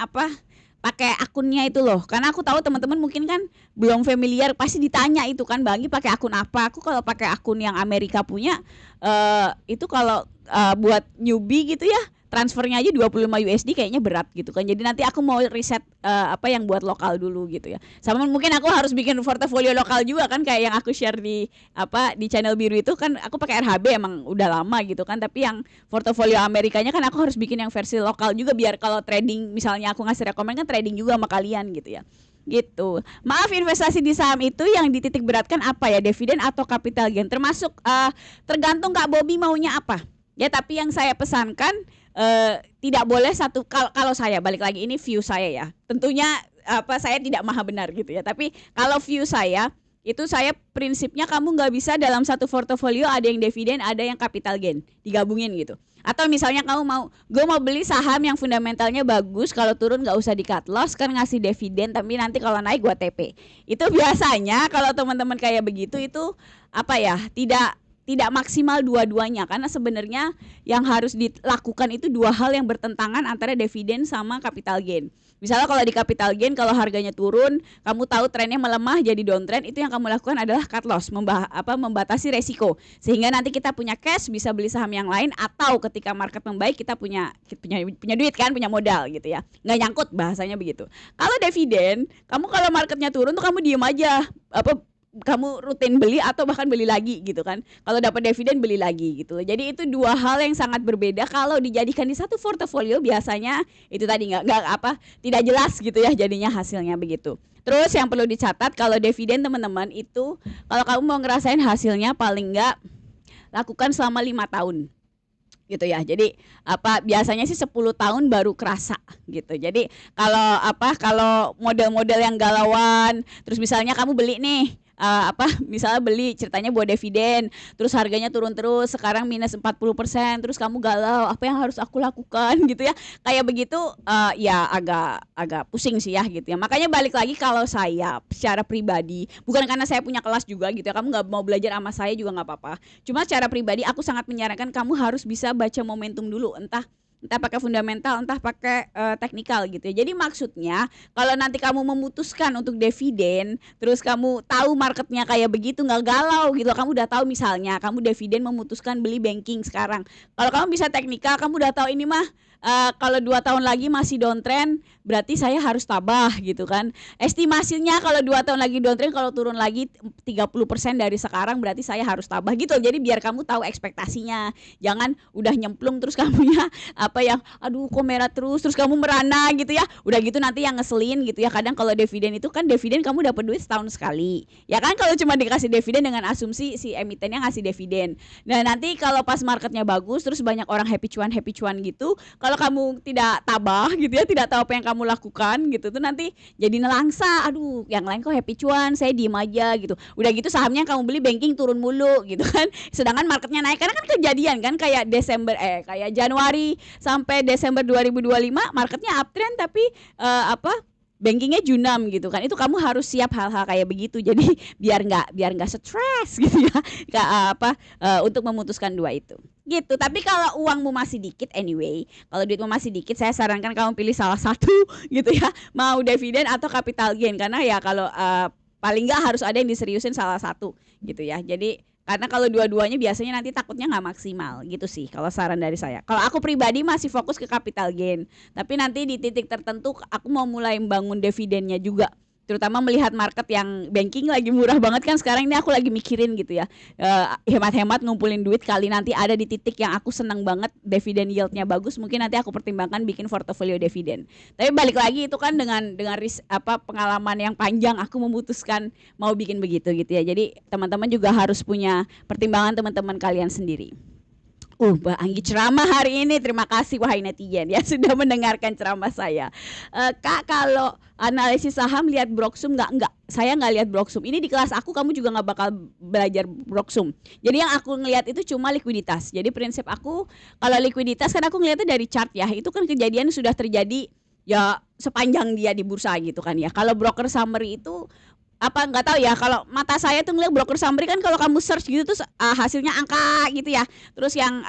pakai akunnya itu loh, karena aku tahu teman-teman mungkin kan belum familiar, pasti ditanya itu kan, Bang, pakai akun apa. Aku kalau pakai akun yang Amerika punya, itu kalau buat newbie gitu ya, transfernya aja 25 USD kayaknya berat gitu kan. Jadi nanti aku mau riset yang buat lokal dulu gitu ya. Sama mungkin aku harus bikin portofolio lokal juga kan, kayak yang aku share di channel biru itu kan, aku pakai RHB emang udah lama gitu kan, tapi yang portofolio Amerikanya kan aku harus bikin yang versi lokal juga, biar kalau trading misalnya aku ngasih rekomend kan trading juga sama kalian gitu ya. Gitu. Maaf, investasi di saham itu yang dititik beratkan apa ya, dividen atau capital gain, termasuk tergantung Kak Bobby maunya apa. Ya, tapi yang saya pesankan tidak boleh satu, kalau saya balik lagi, ini view saya ya. Tentunya saya tidak maha benar gitu ya. Tapi kalau view saya itu, saya prinsipnya kamu nggak bisa dalam satu portofolio ada yang dividen, ada yang capital gain, digabungin gitu. Atau misalnya kamu gue mau beli saham yang fundamentalnya bagus, kalau turun nggak usah di cut loss kan, ngasih dividen, tapi nanti kalau naik gue TP. Itu biasanya kalau teman-teman kayak begitu itu tidak maksimal dua-duanya, karena sebenarnya yang harus dilakukan itu 2 hal yang bertentangan, antara dividen sama capital gain. Misalnya kalau di capital gain, kalau harganya turun, kamu tahu trennya melemah jadi downtrend, itu yang kamu lakukan adalah cut loss, membatasi resiko, sehingga nanti kita punya cash, bisa beli saham yang lain, atau ketika market membaik kita punya duit kan, punya modal gitu ya, nggak nyangkut, bahasanya begitu. Kalau dividen, kamu kalau marketnya turun tuh kamu diem aja, kamu rutin beli atau bahkan beli lagi gitu kan. Kalau dapat dividen beli lagi gitu. Jadi itu dua hal yang sangat berbeda. Kalau dijadikan di satu portofolio biasanya itu tadi nggak apa tidak jelas gitu ya jadinya hasilnya begitu. Terus yang perlu dicatat kalau dividen teman-teman itu kalau kamu mau ngerasain hasilnya paling nggak lakukan selama 5 tahun gitu ya. Jadi apa biasanya sih 10 tahun baru kerasa gitu. Jadi kalau model-model yang galauan terus misalnya kamu beli nih misalnya beli ceritanya buat dividen terus harganya turun terus sekarang minus 40% terus kamu galau apa yang harus aku lakukan gitu ya kayak begitu ya agak pusing sih ya gitu ya. Makanya balik lagi kalau saya secara pribadi bukan karena saya punya kelas juga gitu ya, kamu nggak mau belajar sama saya juga nggak apa-apa, cuma secara pribadi aku sangat menyarankan kamu harus bisa baca momentum dulu, entah pakai fundamental, entah pakai teknikal gitu ya. Jadi maksudnya kalau nanti kamu memutuskan untuk dividen, terus kamu tahu marketnya kayak begitu nggak galau gitu, kamu udah tahu misalnya kamu dividen memutuskan beli banking sekarang. Kalau kamu bisa teknikal, kamu udah tahu ini mah kalau 2 tahun lagi masih downtrend, berarti saya harus tabah gitu kan. Estimasinya kalau 2 tahun lagi downtrend, kalau turun lagi 30% dari sekarang, berarti saya harus tabah gitu. Jadi biar kamu tahu ekspektasinya. Jangan udah nyemplung terus kamunya aduh kok merah terus kamu merana gitu ya. Udah gitu nanti yang ngeselin gitu ya. Kadang kalau dividen itu kan dividen kamu dapat duit setahun sekali. Ya kan kalau cuma dikasih dividen dengan asumsi si emitennya ngasih dividen. Nah, nanti kalau pas marketnya bagus terus banyak orang happy cuan gitu, kalau kamu tidak tabah gitu ya, tidak tahu apa yang kamu lakukan gitu tuh nanti jadi nelangsa. Aduh, yang lain kok happy cuan, saya diem aja gitu. Udah gitu sahamnya kamu beli banking turun mulu gitu kan. Sedangkan marketnya naik karena kan kejadian kan kayak kayak Januari sampai Desember 2025 marketnya uptrend tapi bankingnya junam gitu kan. Itu kamu harus siap hal-hal kayak begitu. Jadi biar nggak stres gitu ya. Untuk memutuskan dua itu. Gitu. Tapi kalau uangmu masih dikit anyway, kalau duitmu masih dikit saya sarankan kamu pilih salah satu gitu ya. Mau dividen atau capital gain karena ya kalau paling nggak harus ada yang diseriusin salah satu gitu ya. Jadi karena kalau dua-duanya biasanya nanti takutnya nggak maksimal gitu sih kalau saran dari saya. Kalau aku pribadi masih fokus ke capital gain, tapi nanti di titik tertentu aku mau mulai membangun dividennya juga. Terutama melihat market yang banking lagi murah banget kan sekarang ini, aku lagi mikirin gitu ya, hemat-hemat ngumpulin duit kali nanti ada di titik yang aku senang banget dividen yieldnya bagus, mungkin nanti aku pertimbangkan bikin portofolio dividen. Tapi balik lagi itu kan dengan pengalaman yang panjang aku memutuskan mau bikin begitu gitu ya. Jadi teman-teman juga harus punya pertimbangan teman-teman kalian sendiri. Mbak Anggi ceramah hari ini. Terima kasih wahai netizen ya sudah mendengarkan ceramah saya. Kak, kalau analisis saham lihat Broksum enggak? Saya nggak lihat Broksum. Ini di kelas aku kamu juga nggak bakal belajar Broksum. Jadi yang aku ngelihat itu cuma likuiditas. Jadi prinsip aku kalau likuiditas kan aku ngelihatnya dari chart ya. Itu kan kejadian sudah terjadi ya sepanjang dia di bursa gitu kan ya. Kalau broker summary itu nggak tahu ya, kalau mata saya tuh ngeliat broker summary kan kalau kamu search gitu terus hasilnya angka gitu ya, terus yang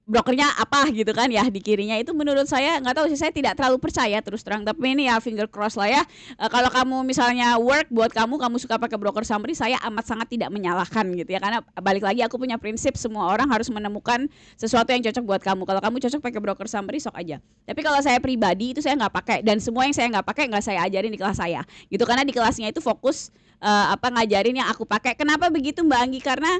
brokernya apa gitu kan ya di kirinya, itu menurut saya nggak tahu sih, saya tidak terlalu percaya terus terang, tapi ini ya finger cross lah ya. Kalau kamu misalnya work buat kamu suka pakai broker summary, saya amat sangat tidak menyalahkan gitu ya, karena balik lagi aku punya prinsip semua orang harus menemukan sesuatu yang cocok buat kamu. Kalau kamu cocok pakai broker summary sok aja, tapi kalau saya pribadi itu saya nggak pakai, dan semua yang saya nggak pakai nggak saya ajarin di kelas saya gitu, karena di kelasnya itu fokus ngajarin yang aku pakai. Kenapa begitu Mbak Anggi? Karena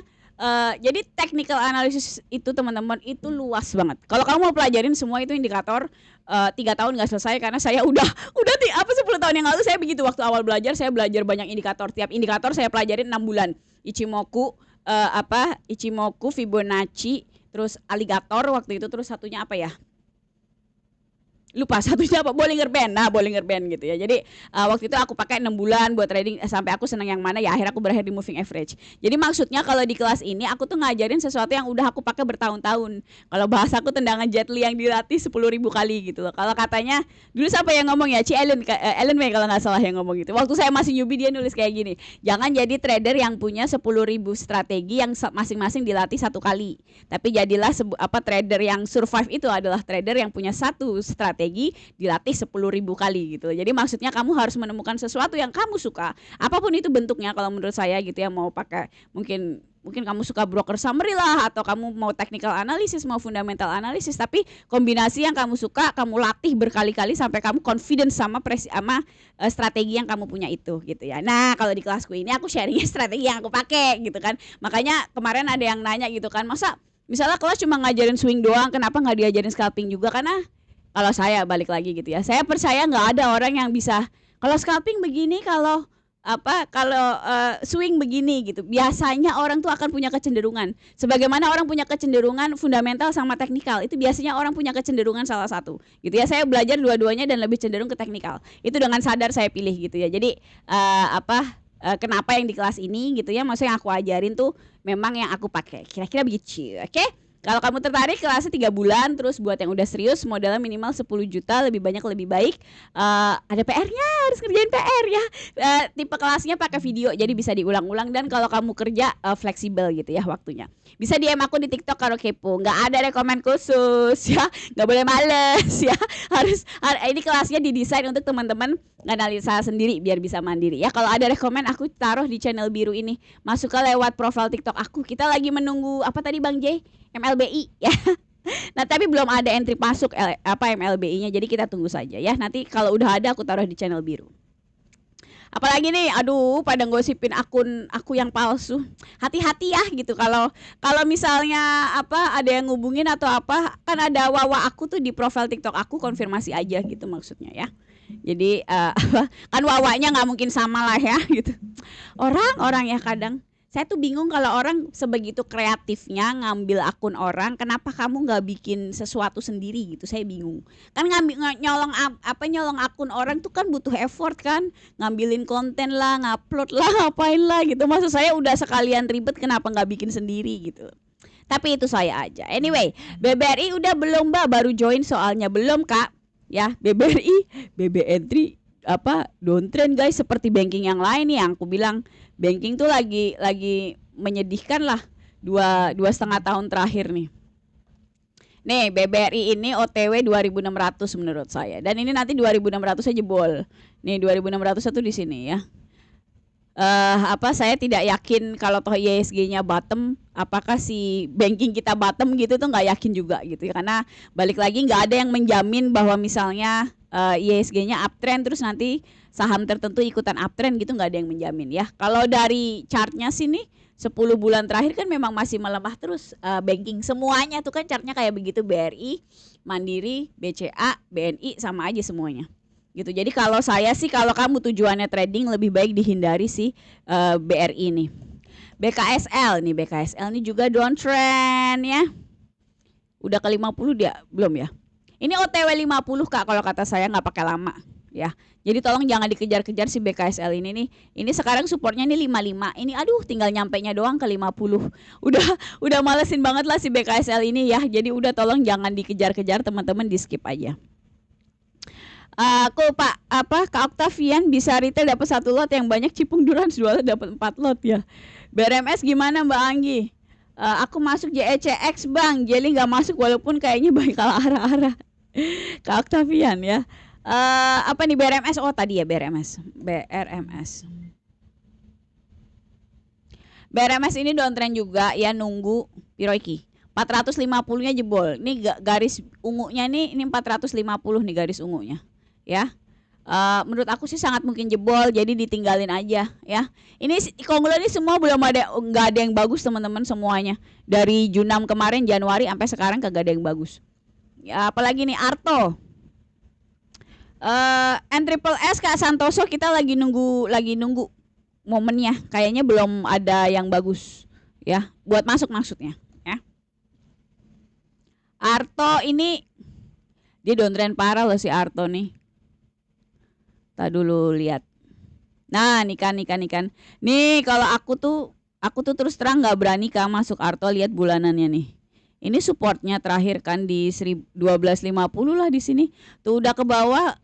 jadi technical analysis itu teman-teman itu luas banget. Kalau kamu mau pelajarin semua itu indikator 3 tahun nggak selesai, karena saya udah 10 tahun yang lalu saya begitu. Waktu awal belajar saya belajar banyak indikator. Tiap indikator saya pelajarin 6 bulan. Ichimoku, Fibonacci, terus alligator waktu itu, terus satunya apa ya? Lupa satunya apa, Bollinger Band gitu ya. Jadi waktu itu aku pakai 6 bulan buat trading sampai aku senang yang mana ya, akhirnya aku berakhir di moving average. Jadi maksudnya kalau di kelas ini aku tuh ngajarin sesuatu yang udah aku pakai bertahun-tahun. Kalau bahasa aku tendangan Jet Li yang dilatih 10.000 kali gitu loh. Kalau katanya dulu siapa yang ngomong ya, Ellen May kalau nggak salah yang ngomong gitu. Waktu saya masih newbie dia nulis kayak gini, jangan jadi trader yang punya 10.000 strategi yang masing-masing dilatih 1 kali, tapi jadilah trader yang survive itu adalah trader yang punya 1 strategi strategi dilatih 10.000 kali gitu. Jadi maksudnya kamu harus menemukan sesuatu yang kamu suka, apapun itu bentuknya kalau menurut saya gitu ya, mau pakai mungkin kamu suka broker summary lah, atau kamu mau technical analysis, mau fundamental analysis, tapi kombinasi yang kamu suka kamu latih berkali-kali sampai kamu confident sama strategi yang kamu punya itu gitu ya. Nah kalau di kelasku ini aku sharingnya strategi yang aku pakai gitu kan. Makanya kemarin ada yang nanya gitu kan, masa misalnya kelas cuma ngajarin swing doang, kenapa nggak diajarin scalping juga? Karena kalau saya balik lagi gitu ya, saya percaya nggak ada orang yang bisa kalau scalping begini, kalau swing begini gitu. Biasanya orang tuh akan punya kecenderungan. Sebagaimana orang punya kecenderungan fundamental sama teknikal, itu biasanya orang punya kecenderungan salah satu. Gitu ya. Saya belajar dua-duanya dan lebih cenderung ke teknikal. Itu dengan sadar saya pilih gitu ya. Jadi kenapa yang di kelas ini gitu ya, maksudnya yang aku ajarin tuh memang yang aku pakai. Kira-kira begitu. Oke? Kalau kamu tertarik, kelasnya 3 bulan. Terus buat yang udah serius, modalnya minimal 10 juta, lebih banyak lebih baik. Ada PR-nya, harus kerjain PR ya. Tipe kelasnya pakai video, jadi bisa diulang-ulang. Dan kalau kamu kerja fleksibel gitu ya waktunya. Bisa DM aku di TikTok kalau kepo. Nggak ada rekomen khusus ya, nggak boleh males ya. Ini kelasnya didesain untuk teman-teman analisa sendiri biar bisa mandiri ya. Kalau ada rekomen aku taruh di channel biru ini. Masuk ke lewat profil TikTok aku. Kita lagi menunggu apa tadi Bang J? MLBI ya. Nah tapi belum ada entry masuk MLBI-nya, jadi kita tunggu saja ya. Nanti kalau udah ada aku taruh di channel biru. Apalagi nih, aduh pada ngosipin akun aku yang palsu. Hati-hati ya gitu. Kalau misalnya ada yang ngubungin atau apa, kan ada wawa aku tuh di profil TikTok aku, konfirmasi aja gitu maksudnya ya. Jadi kan wawanya nggak mungkin sama lah ya gitu. Orang ya kadang saya tuh bingung kalau orang sebegitu kreatifnya ngambil akun orang, kenapa kamu nggak bikin sesuatu sendiri gitu? Saya bingung. Kan nyolong akun orang tuh kan butuh effort kan, ngambilin konten lah, ngupload lah, ngapain lah gitu. Maksud saya udah sekalian ribet, kenapa nggak bikin sendiri gitu? Tapi itu saya aja. Anyway, BBRI udah belum Mbak? Baru join soalnya belum Kak? Ya BBRI, BBNTRI downtrend guys, seperti banking yang lain nih yang aku bilang. Banking tuh lagi menyedihkan lah 2,5 tahun terakhir nih. Nih BBRI ini OTW 2.600 menurut saya. Dan ini nanti 2.600 aja jebol. Nih 2.600 itu di sini ya. Saya tidak yakin kalau toh ISG-nya bottom, apakah si banking kita bottom gitu tuh nggak yakin juga gitu ya. Karena balik lagi nggak ada yang menjamin bahwa misalnya ISG-nya uptrend terus nanti saham tertentu ikutan uptrend gitu, nggak ada yang menjamin ya. Kalau dari chartnya sini 10 bulan terakhir kan memang masih melemah terus banking semuanya tuh kan chartnya kayak begitu, BRI, Mandiri, BCA, BNI sama aja semuanya. Gitu. Jadi kalau saya sih, kalau kamu tujuannya trading, lebih baik dihindari si BRI nih. BKSL nih juga downtrend ya. Udah ke 50 dia belum ya? Ini OTW 50 Kak kalau kata saya, nggak pakai lama ya. Jadi tolong jangan dikejar-kejar si BKSL ini nih. Ini sekarang supportnya ini 55. Ini aduh tinggal nyampenya doang ke 50. Udah malesin banget lah si BKSL ini ya. Jadi udah tolong jangan dikejar-kejar teman-teman, di skip aja. Kak Octavian bisa retail dapat 1 lot yang banyak, Cipung Durans 2 lot dapat 4 lot ya. BRMS gimana Mbak Anggi? Aku masuk JECX Bang, Jelly nggak masuk walaupun kayaknya baik kalah arah-arah. Kak Octavian ya. Apa nih BRMS? Oh tadi ya BRMS. BRMS ini downtrend juga ya, nunggu piroiki. 450-nya jebol. Ini garis ungunya nih, ini 450 nih garis ungunya. Ya. Menurut aku sih sangat mungkin jebol, jadi ditinggalin aja ya. Ini Konglo ini semua nggak ada yang bagus teman-teman semuanya. Dari Junam kemarin Januari sampai sekarang kagak ada yang bagus. Ya, apalagi nih Arto. N-Triple-S Kak Santoso kita lagi nunggu momennya. Kayaknya belum ada yang bagus ya buat masuk maksudnya ya. Arto ini dia downtrend parah loh si Arto nih. Tak dulu lihat. Nah, nih kan. Nih kalau aku tuh terus terang nggak berani Kak masuk Arto, lihat bulanannya nih. Ini supportnya terakhir kan di 1250 lah di sini. Tuh udah ke bawah,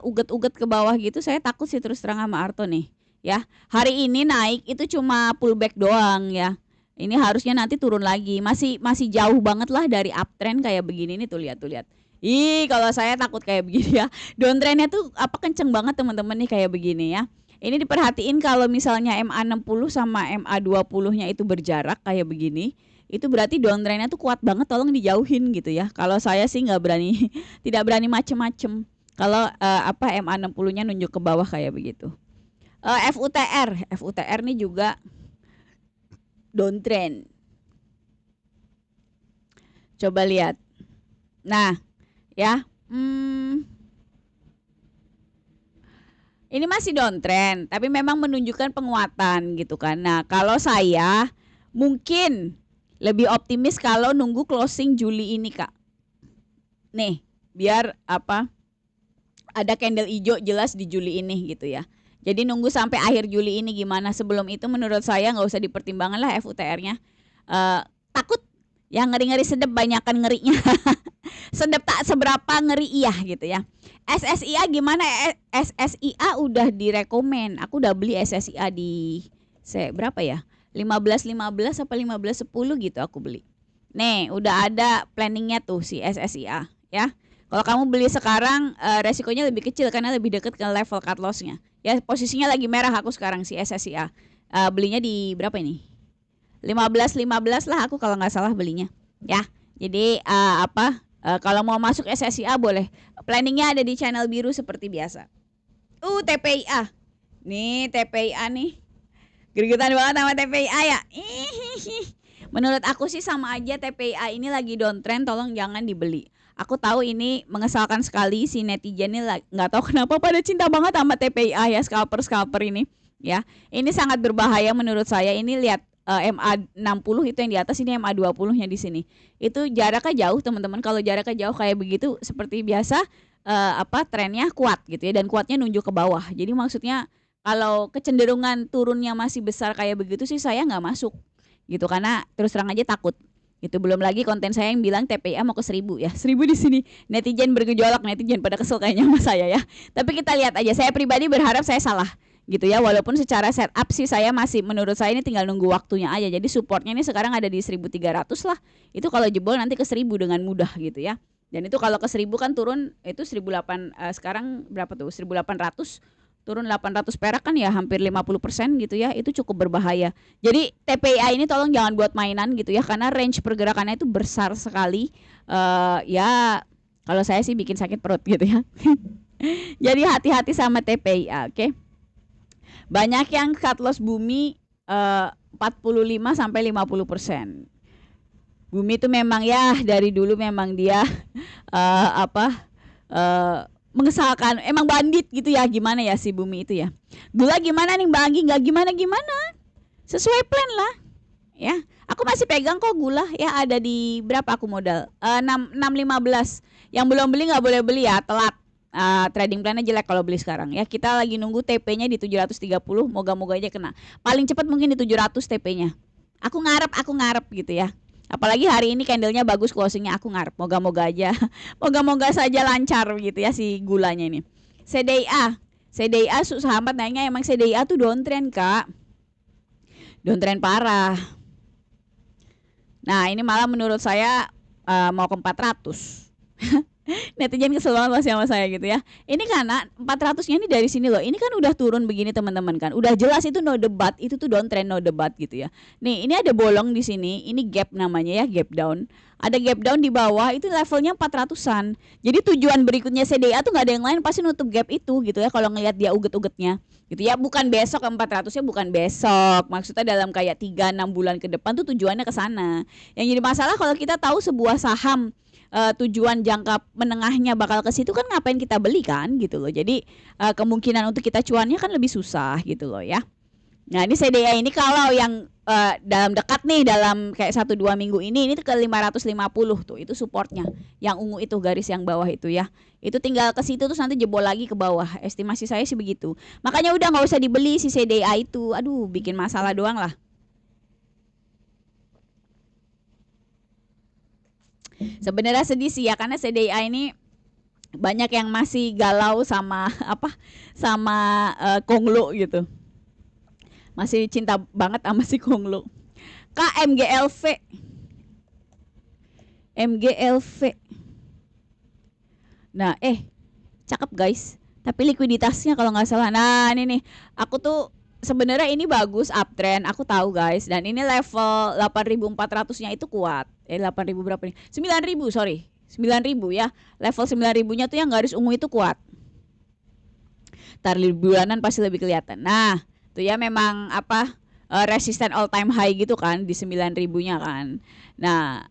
uget-uget ke bawah gitu. Saya takut sih terus terang sama Arto nih. Ya, hari ini naik itu cuma pullback doang ya. Ini harusnya nanti turun lagi. Masih jauh banget lah dari uptrend kayak begini nih, tuh lihat. Ih, kalau saya takut kayak begini ya. Downtrendnya tuh apa kenceng banget teman-teman nih kayak begini ya. Ini diperhatiin kalau misalnya MA60 sama MA20-nya itu berjarak kayak begini, itu berarti downtrendnya tuh kuat banget, tolong dijauhin gitu ya. Kalau saya sih nggak berani, tidak berani macem-macem. Kalau apa MA60-nya nunjuk ke bawah kayak begitu. FUTR nih juga downtrend. Coba lihat. Nah, ya. Ini masih downtrend, tapi memang menunjukkan penguatan gitu kan. Nah, kalau saya mungkin lebih optimis kalau nunggu closing Juli ini, Kak. Nih, biar apa? Ada candle hijau jelas di Juli ini gitu ya. Jadi nunggu sampai akhir Juli ini gimana. Sebelum itu menurut saya nggak usah dipertimbangkan lah FUTR-nya. Takut yang ngeri-ngeri sedep, banyakan ngerinya. Sedep tak seberapa ngeri iya gitu ya. SSIA gimana? SSIA udah direkomen. Aku udah beli SSIA di berapa ya? 15.15 apa 15.10 gitu aku beli. Nih, udah ada planningnya tuh si SSIA ya. Kalau kamu beli sekarang resikonya lebih kecil karena lebih deket ke level cut loss-nya. Ya, posisinya lagi merah aku sekarang si SSIA. Belinya di berapa ini? 15.15 lah aku kalau nggak salah belinya. Ya. Jadi kalau mau masuk SSIA boleh. Planningnya ada di channel biru seperti biasa. TPIA. Nih TPIA nih. Gregetan banget sama TPIA ya. Menurut aku sih sama aja, TPIA ini lagi downtrend, tolong jangan dibeli. Aku tahu ini mengesalkan sekali, si netizen ini nggak tahu kenapa pada cinta banget sama TPIA ya, scalper ini ya. Ini sangat berbahaya menurut saya. Ini lihat MA60 itu yang di atas, ini MA20-nya di sini. Itu jaraknya jauh teman-teman. Kalau jaraknya jauh kayak begitu seperti biasa trennya kuat gitu ya, dan kuatnya nunjuk ke bawah. Jadi maksudnya kalau kecenderungan turunnya masih besar kayak begitu sih saya nggak masuk gitu, karena terus terang aja takut. Gitu, belum lagi konten saya yang bilang TPIA mau ke 1000 ya. 1000 di sini. Netizen bergejolak, netizen pada kesel kayaknya sama saya ya. Tapi kita lihat aja. Saya pribadi berharap saya salah gitu ya, walaupun secara setup sih saya masih, menurut saya ini tinggal nunggu waktunya aja. Jadi supportnya ini sekarang ada di 1300 lah. Itu kalau jebol nanti ke 1000 dengan mudah gitu ya. Dan itu kalau ke 1000 kan turun itu 1800, sekarang berapa tuh? 1800, turun 800 perak kan ya, hampir 50% gitu ya. Itu cukup berbahaya. Jadi TPIA ini tolong jangan buat mainan gitu ya, karena range pergerakannya itu besar sekali. Ya kalau saya sih bikin sakit perut gitu ya. Jadi hati-hati sama TPIA, oke? Banyak yang cut loss bumi 45 sampai 50%. Bumi itu memang ya dari dulu memang dia mengesalkan, emang bandit gitu ya, gimana ya si bumi itu ya. Gula gimana nih Mbak Anggi? Nggak gimana-gimana, sesuai plan lah ya. Aku masih pegang kok gula ya, ada di berapa aku modal 6.15. Yang belum beli nggak boleh beli ya, telat. Trading plannya jelek kalau beli sekarang ya. Kita lagi nunggu TP-nya di 730, moga-moga aja kena. Paling cepat mungkin di 700 TP-nya. Aku ngarep gitu ya. Apalagi hari ini candlenya bagus, closingnya aku ngarep. Moga-moga aja. Moga-moga saja lancar gitu ya si gulanya ini. CDIA sahabat nanya, emang CDIA tuh downtrend, Kak. Downtrend parah. Nah, ini malah menurut saya mau ke 400. Netizen kesel banget masih sama saya gitu ya. Ini karena 400-nya ini dari sini loh. Ini kan udah turun begini teman-teman kan. Udah jelas itu no debat, itu tuh downtrend no debat gitu ya. Nih, ini ada bolong di sini. Ini gap namanya ya, gap down. Ada gap down di bawah, itu levelnya 400-an. Jadi tujuan berikutnya CDA tuh nggak ada yang lain, pasti nutup gap itu gitu ya, kalau ngelihat dia uget-ugetnya. Gitu ya, bukan besok 400-nya, bukan besok. Maksudnya dalam kayak 3-6 bulan ke depan tuh tujuannya ke sana. Yang jadi masalah kalau kita tahu sebuah saham tujuan jangka menengahnya bakal ke situ, kan ngapain kita beli kan gitu loh. Jadi kemungkinan untuk kita cuannya kan lebih susah gitu loh ya. Nah, ini CDA ini kalau yang dalam dekat nih, dalam kayak 1-2 minggu ini ke 550 tuh, itu supportnya. Yang ungu itu, garis yang bawah itu ya. Itu tinggal ke situ terus nanti jebol lagi ke bawah. Estimasi saya sih begitu. Makanya udah nggak usah dibeli si CDA itu. Aduh, bikin masalah doang lah. Sebenarnya sedih sih ya, karena CDIA ini banyak yang masih galau sama sama Konglo gitu. Masih cinta banget sama si Konglo. MGLV. Nah, cakep guys. Tapi likuiditasnya kalau nggak salah. Nah, ini nih. Aku tuh sebenarnya ini bagus uptrend. Aku tahu guys. Dan ini level 8.400-nya itu kuat. 8.000 berapa nih? 9.000, sorry. 9.000 ya. Level 9.000-nya tuh yang garis ungu itu kuat. Tar bulanan pasti lebih kelihatan. Nah, tuh ya memang resisten all time high gitu kan di 9.000-nya kan. Nah,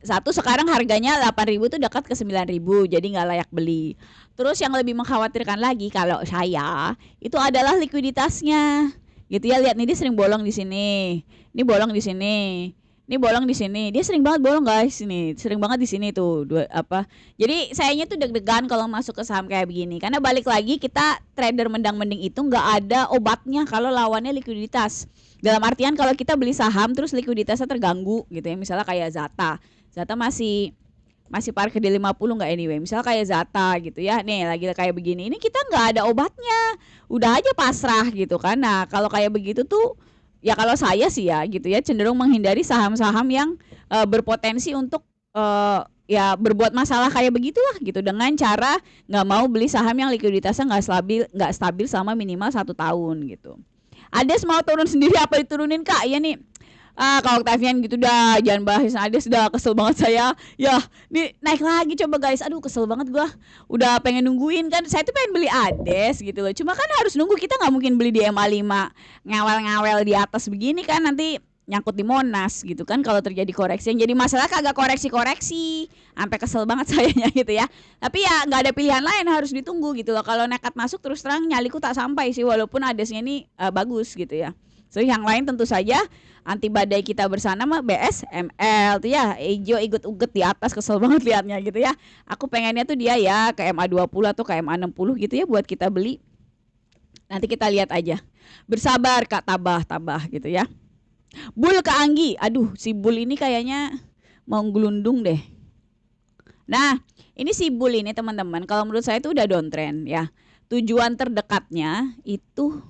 satu sekarang harganya 8.000 tuh dekat ke 9.000, jadi nggak layak beli. Terus yang lebih mengkhawatirkan lagi kalau saya itu adalah likuiditasnya. Gitu ya, lihat nih dia sering bolong di sini. Ini bolong di sini. Ini bolong di sini. Dia sering banget bolong guys, ini. Sering banget di sini tuh. Jadi sayanya tuh deg-degan kalau masuk ke saham kayak begini. Karena balik lagi kita trader mendang-mending itu nggak ada obatnya kalau lawannya likuiditas. Dalam artian kalau kita beli saham terus likuiditasnya terganggu gitu ya. Misalnya kayak Zata. Zata masih parkir di 50 nggak anyway. Misalnya kayak Zata gitu ya. Nih lagi kayak begini. Ini kita nggak ada obatnya. Udah aja pasrah gitu kan. Nah kalau kayak begitu tuh ya kalau saya sih ya gitu ya cenderung menghindari saham-saham yang berpotensi untuk ya berbuat masalah kayak begitulah gitu dengan cara nggak mau beli saham yang likuiditasnya nggak stabil selama minimal 1 tahun gitu. Ades mau turun sendiri apa diturunin kak? Ya nih. Kalau Octavian gitu dah jangan bahas Ades, dah kesel banget saya. Ya, nih naik lagi coba guys. Aduh kesel banget gua. Udah pengen nungguin kan. Saya tuh pengen beli Ades gitu loh. Cuma kan harus nunggu, kita nggak mungkin beli di MA5 ngawel-ngawel di atas begini kan, nanti nyangkut di Monas gitu kan kalau terjadi koreksi. Yang jadi masalah kagak koreksi-koreksi. Sampai kesel banget sayanya gitu ya. Tapi ya nggak ada pilihan lain, harus ditunggu gitu loh. Kalau nekat masuk terus terang nyaliku tak sampai sih, walaupun Adesnya ini bagus gitu ya. So yang lain tentu saja anti badai kita bersama mah BSML tuh ya, hijau igut-ugut di atas, kesel banget liatnya gitu ya. Aku pengennya tuh dia ya ke MA20 atau ke MA60 gitu ya buat kita beli. Nanti kita lihat aja. Bersabar Kak, tabah gitu ya. Bull ke Anggi. Aduh, si Bull ini kayaknya mau gelundung deh. Nah, ini si Bull ini teman-teman, kalau menurut saya itu udah downtrend ya. Tujuan terdekatnya itu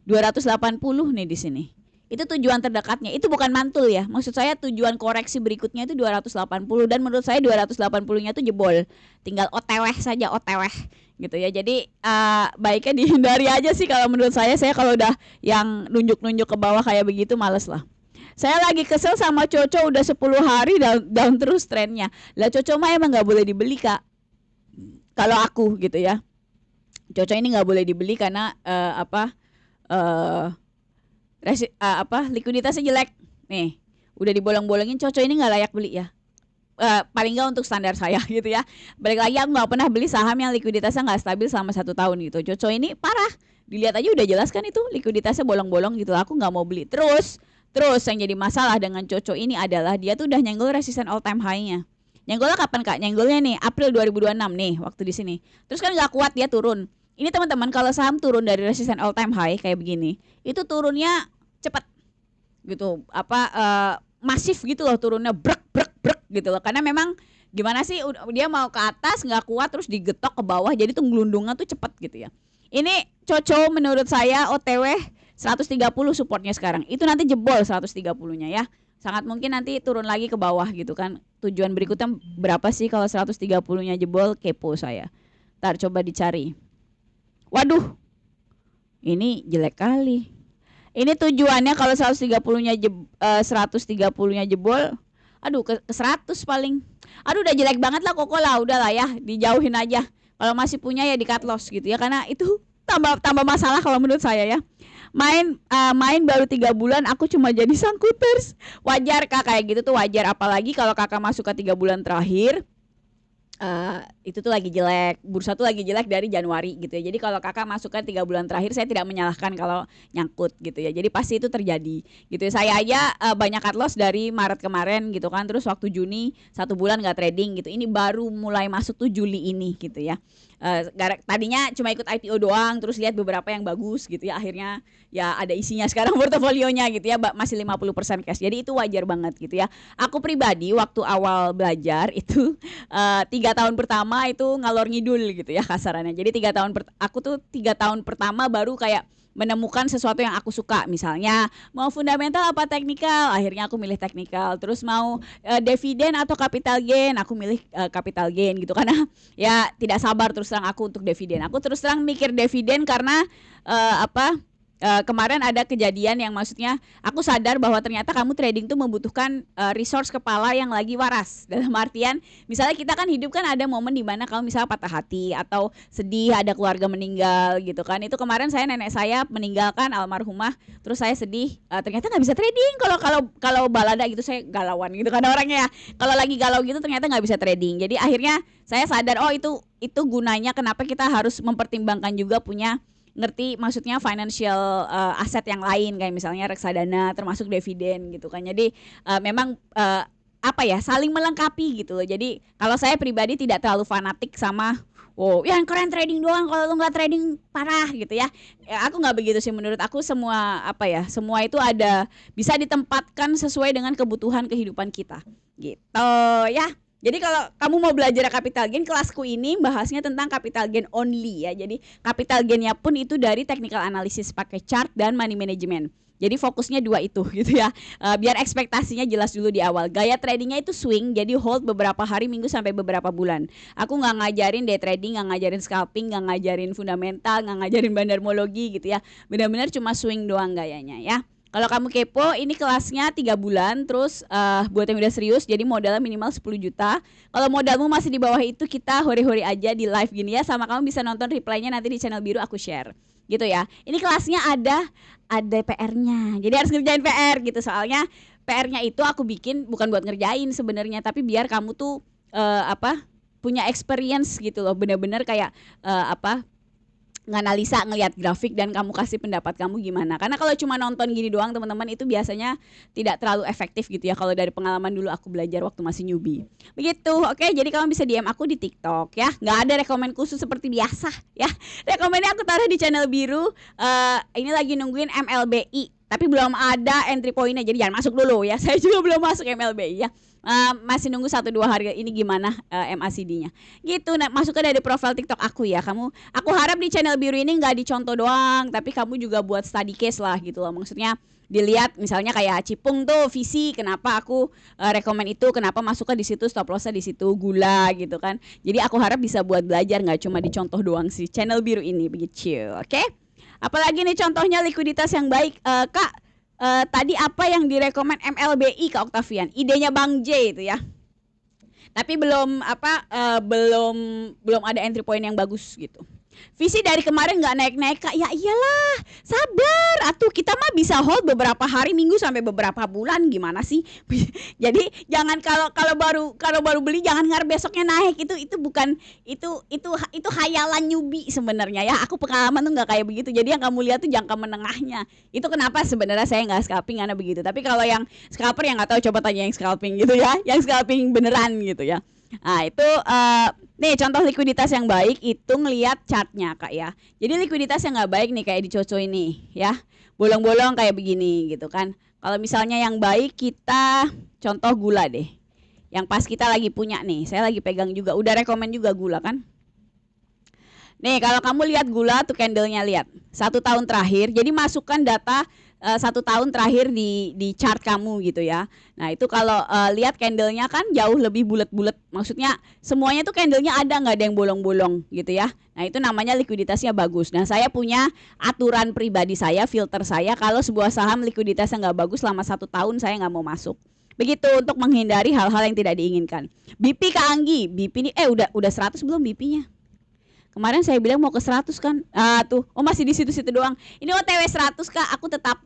280 nih di sini. Itu tujuan terdekatnya. Itu bukan mantul ya. Maksud saya tujuan koreksi berikutnya itu 280 dan menurut saya 280-nya itu jebol. Tinggal OTW saja, OTW gitu ya. Jadi baiknya dihindari aja sih kalau menurut saya. Saya kalau udah yang nunjuk-nunjuk ke bawah kayak begitu males lah. Saya lagi kesel sama Coco udah 10 hari down terus trennya. Lah Coco mah emang nggak boleh dibeli Kak. Kalau aku gitu ya. Coco ini nggak boleh dibeli karena likuiditasnya jelek nih, udah dibolong-bolongin. Coco ini nggak layak beli ya, paling nggak untuk standar saya gitu ya. Balik lagi aku nggak pernah beli saham yang likuiditasnya nggak stabil selama 1 tahun gitu. Coco ini parah, dilihat aja udah jelas kan itu likuiditasnya bolong-bolong gitu. Aku nggak mau beli. Terus yang jadi masalah dengan Coco ini adalah dia tuh udah nyenggol resisten all time high-nya. Nyenggolnya kapan Kak? Nyenggolnya nih April 2026 nih waktu di sini. Terus kan nggak kuat, dia turun. Ini teman-teman kalau saham turun dari resisten all time high kayak begini, itu turunnya cepat gitu, masif gitu loh turunnya, brek gitu loh. Karena memang gimana sih, dia mau ke atas nggak kuat terus digetok ke bawah, jadi tuh gelundungnya tuh cepat gitu ya. Ini Coco menurut saya OTW 130 supportnya sekarang. Itu nanti jebol 130-nya ya. Sangat mungkin nanti turun lagi ke bawah gitu kan. Tujuan berikutnya berapa sih kalau 130-nya jebol? Kepo saya. Ntar coba dicari. Waduh, ini jelek kali. Ini tujuannya kalau 130-nya 130-nya jebol, aduh ke 100 paling. Aduh udah jelek banget lah Koko lah, udahlah ya, dijauhin aja. Kalau masih punya ya di cut loss gitu ya, karena itu tambah masalah kalau menurut saya ya. Main baru 3 bulan aku cuma jadi sangkuters. Wajar Kak kayak gitu tuh, wajar, apalagi kalau Kakak masuk ke 3 bulan terakhir. Itu tuh lagi jelek, bursa tuh lagi jelek dari Januari gitu ya. Jadi kalau Kakak masukkan 3 bulan terakhir, saya tidak menyalahkan kalau nyangkut gitu ya. Jadi pasti itu terjadi gitu ya. Saya aja banyak cut loss dari Maret kemarin gitu kan. Terus waktu Juni 1 bulan gak trading gitu. Ini baru mulai masuk tuh Juli ini gitu ya. Tadinya cuma ikut IPO doang, terus lihat beberapa yang bagus gitu ya, akhirnya ya ada isinya sekarang portofolionya gitu ya, masih 50% cash. Jadi itu wajar banget gitu ya. Aku pribadi waktu awal belajar itu 3 tahun pertama itu ngalor ngidul gitu ya kasarannya. Jadi 3 tahun aku tuh 3 tahun pertama baru kayak menemukan sesuatu yang aku suka. Misalnya mau fundamental apa teknikal, akhirnya aku milih teknikal. Terus mau dividen atau capital gain, aku milih capital gain gitu. Karena ya tidak sabar terus terang aku untuk dividen. Aku terus terang mikir dividen karena kemarin ada kejadian yang maksudnya aku sadar bahwa ternyata kamu trading tuh membutuhkan resource kepala yang lagi waras. Dalam artian misalnya kita kan hidup kan ada momen di mana kamu misalnya patah hati atau sedih, ada keluarga meninggal gitu kan. Itu kemarin saya nenek saya meninggalkan almarhumah, terus saya sedih, ternyata nggak bisa trading kalau balada gitu, saya galauan gitu kan orangnya ya. Kalau lagi galau gitu ternyata nggak bisa trading. Jadi akhirnya saya sadar itu gunanya kenapa kita harus mempertimbangkan juga punya ngerti maksudnya financial aset yang lain kayak misalnya reksadana termasuk dividen gitu kan. Jadi memang saling melengkapi gitu loh. Jadi kalau saya pribadi tidak terlalu fanatik sama yang keren trading doang, kalau lu nggak trading parah gitu ya. Aku nggak begitu sih, menurut aku semua semua itu ada bisa ditempatkan sesuai dengan kebutuhan kehidupan kita gitu ya. Jadi kalau kamu mau belajar capital gain, kelasku ini bahasnya tentang capital gain only ya. Jadi capital gainnya pun itu dari technical analysis pakai chart dan money management. Jadi fokusnya dua itu gitu ya. Biar ekspektasinya jelas dulu di awal. Gaya tradingnya itu swing, jadi hold beberapa hari, minggu sampai beberapa bulan. Aku nggak ngajarin day trading, nggak ngajarin scalping, nggak ngajarin fundamental, nggak ngajarin bandarmologi gitu ya. Benar-benar cuma swing doang gayanya ya. Kalau kamu kepo, ini kelasnya 3 bulan, terus buat yang udah serius, jadi modalnya minimal 10 juta. Kalau modalmu masih di bawah itu, kita hore-hore aja di live gini ya, sama kamu bisa nonton replaynya nanti di channel biru aku share. Gitu ya. Ini kelasnya ada PR-nya, jadi harus ngerjain PR gitu, soalnya PR-nya itu aku bikin bukan buat ngerjain sebenarnya, tapi biar kamu tuh punya experience gitu loh, bener-bener kayak nganalisa, ngelihat grafik dan kamu kasih pendapat kamu gimana. Karena kalau cuma nonton gini doang teman-teman itu biasanya tidak terlalu efektif gitu ya, kalau dari pengalaman dulu aku belajar waktu masih newbie. Begitu, oke, jadi kamu bisa DM aku di TikTok ya. Nggak ada rekomen khusus seperti biasa ya. Rekomennya aku taruh di channel biru. Ini lagi nungguin MLBI, tapi belum ada entry pointnya, jadi jangan masuk dulu ya. Saya juga belum masuk MLBI ya. Masih nunggu 1-2 hari ini gimana MACD-nya gitu. Nah, masuknya dari profil TikTok aku ya. Aku harap di channel biru ini nggak dicontoh doang, tapi kamu juga buat study case lah gitu loh. Maksudnya dilihat misalnya kayak Cipung tuh visi, kenapa aku rekomen itu, kenapa masuknya di situ, stop lossnya di situ, gula gitu kan. Jadi aku harap bisa buat belajar, nggak cuma dicontoh doang sih channel biru ini, begitu. Oke? Apalagi nih contohnya likuiditas yang baik, Kak. Tadi apa yang direkomend MLBI ke Octavian? Idenya Bang J itu ya. Tapi belum belum ada entry point yang bagus gitu. Visi dari kemarin nggak naik-naik, Kak. Ya iyalah, sabar. Atuh kita mah bisa hold beberapa hari, minggu sampai beberapa bulan, gimana sih? Jadi jangan kalau baru beli jangan ngarep besoknya naik. Itu bukan itu hayalan newbie sebenarnya ya. Aku pengalaman tuh nggak kayak begitu. Jadi yang kamu lihat tuh jangka menengahnya. Itu kenapa sebenarnya saya nggak scalping karena begitu. Tapi kalau yang scalper yang nggak tahu, coba tanya yang scalping gitu ya. Yang scalping beneran gitu ya. Nah itu nih contoh likuiditas yang baik itu ngelihat chartnya Kak ya. Jadi likuiditas yang nggak baik nih kayak di Coco ini ya, bolong-bolong kayak begini gitu kan. Kalau misalnya yang baik kita contoh gula deh, yang pas kita lagi punya nih, saya lagi pegang juga, udah rekomen juga gula kan. Nih kalau kamu lihat gula tuh candlenya, lihat 1 tahun terakhir, jadi masukkan data 1 tahun terakhir di chart kamu gitu ya. Nah itu kalau lihat candlenya kan jauh lebih bulat-bulat, maksudnya semuanya tuh candlenya nggak ada yang bolong-bolong gitu ya. Nah itu namanya likuiditasnya bagus. Nah saya punya aturan pribadi saya, filter saya, kalau sebuah saham likuiditasnya nggak bagus selama 1 tahun saya nggak mau masuk. Begitu, untuk menghindari hal-hal yang tidak diinginkan. BP Kak Anggi, BP ini udah 100 belum BP-nya? Kemarin saya bilang mau ke 100 kan. Tuh, masih di situ-situ doang. Ini OTW 100 Kak, aku tetap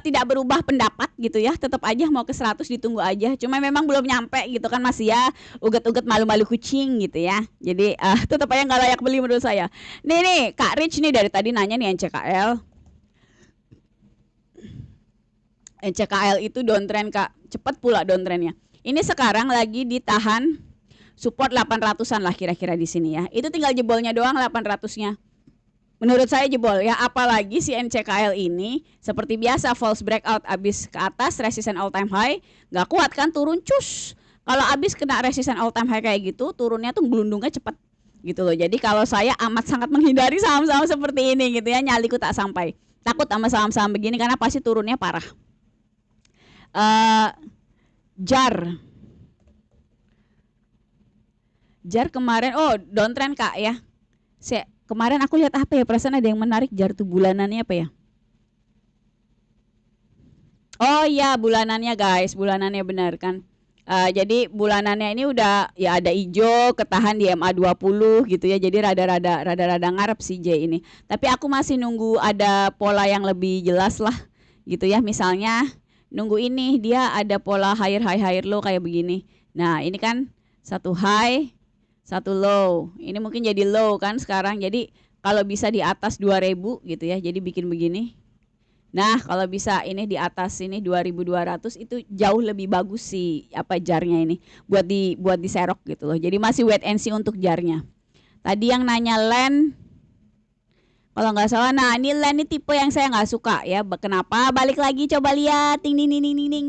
tidak berubah pendapat gitu ya. Tetap aja mau ke 100, ditunggu aja. Cuma memang belum nyampe gitu kan, masih ya uget-uget malu-malu kucing gitu ya. Jadi tetap aja nggak layak beli menurut saya. Nih Kak Rich nih dari tadi nanya nih NCKL. NCKL itu downtrend Kak. Cepet pula downtrendnya. Ini sekarang lagi ditahan support 800-an lah kira-kira di sini ya. Itu tinggal jebolnya doang 800-nya. Menurut saya jebol ya, apalagi si NCKL ini seperti biasa false breakout, abis ke atas resisten all time high, nggak kuat kan, turun cus. Kalau abis kena resisten all time high kayak gitu, turunnya tuh gelundungnya cepat gitu loh. Jadi kalau saya amat sangat menghindari saham-saham seperti ini gitu ya, nyaliku tak sampai. takut sama saham-saham begini karena pasti turunnya parah. JAR kemarin downtrend Kak ya. Kemarin aku lihat apa ya, perasaan ada yang menarik JAR tuh bulanannya apa ya? Oh iya, bulanannya guys, bulanannya benar kan. Jadi bulanannya ini udah ya ada hijau, ketahan di MA20 gitu ya. Jadi rada-rada ngarep si J ini. Tapi aku masih nunggu ada pola yang lebih jelas lah gitu ya. Misalnya nunggu ini dia ada pola higher low kayak begini. Nah, ini kan satu high, satu low. Ini mungkin jadi low kan sekarang. Jadi kalau bisa di atas 2000 gitu ya. Jadi bikin begini. Nah, kalau bisa ini di atas ini 2200 itu jauh lebih bagus sih apa jarnya ini buat diserok gitu loh. Jadi masih wait and see untuk jarnya. Tadi yang nanya land, kalau nggak salah, nah ini land ini tipe yang saya nggak suka ya. Kenapa? Balik lagi coba lihat, ting ting ting ting ting.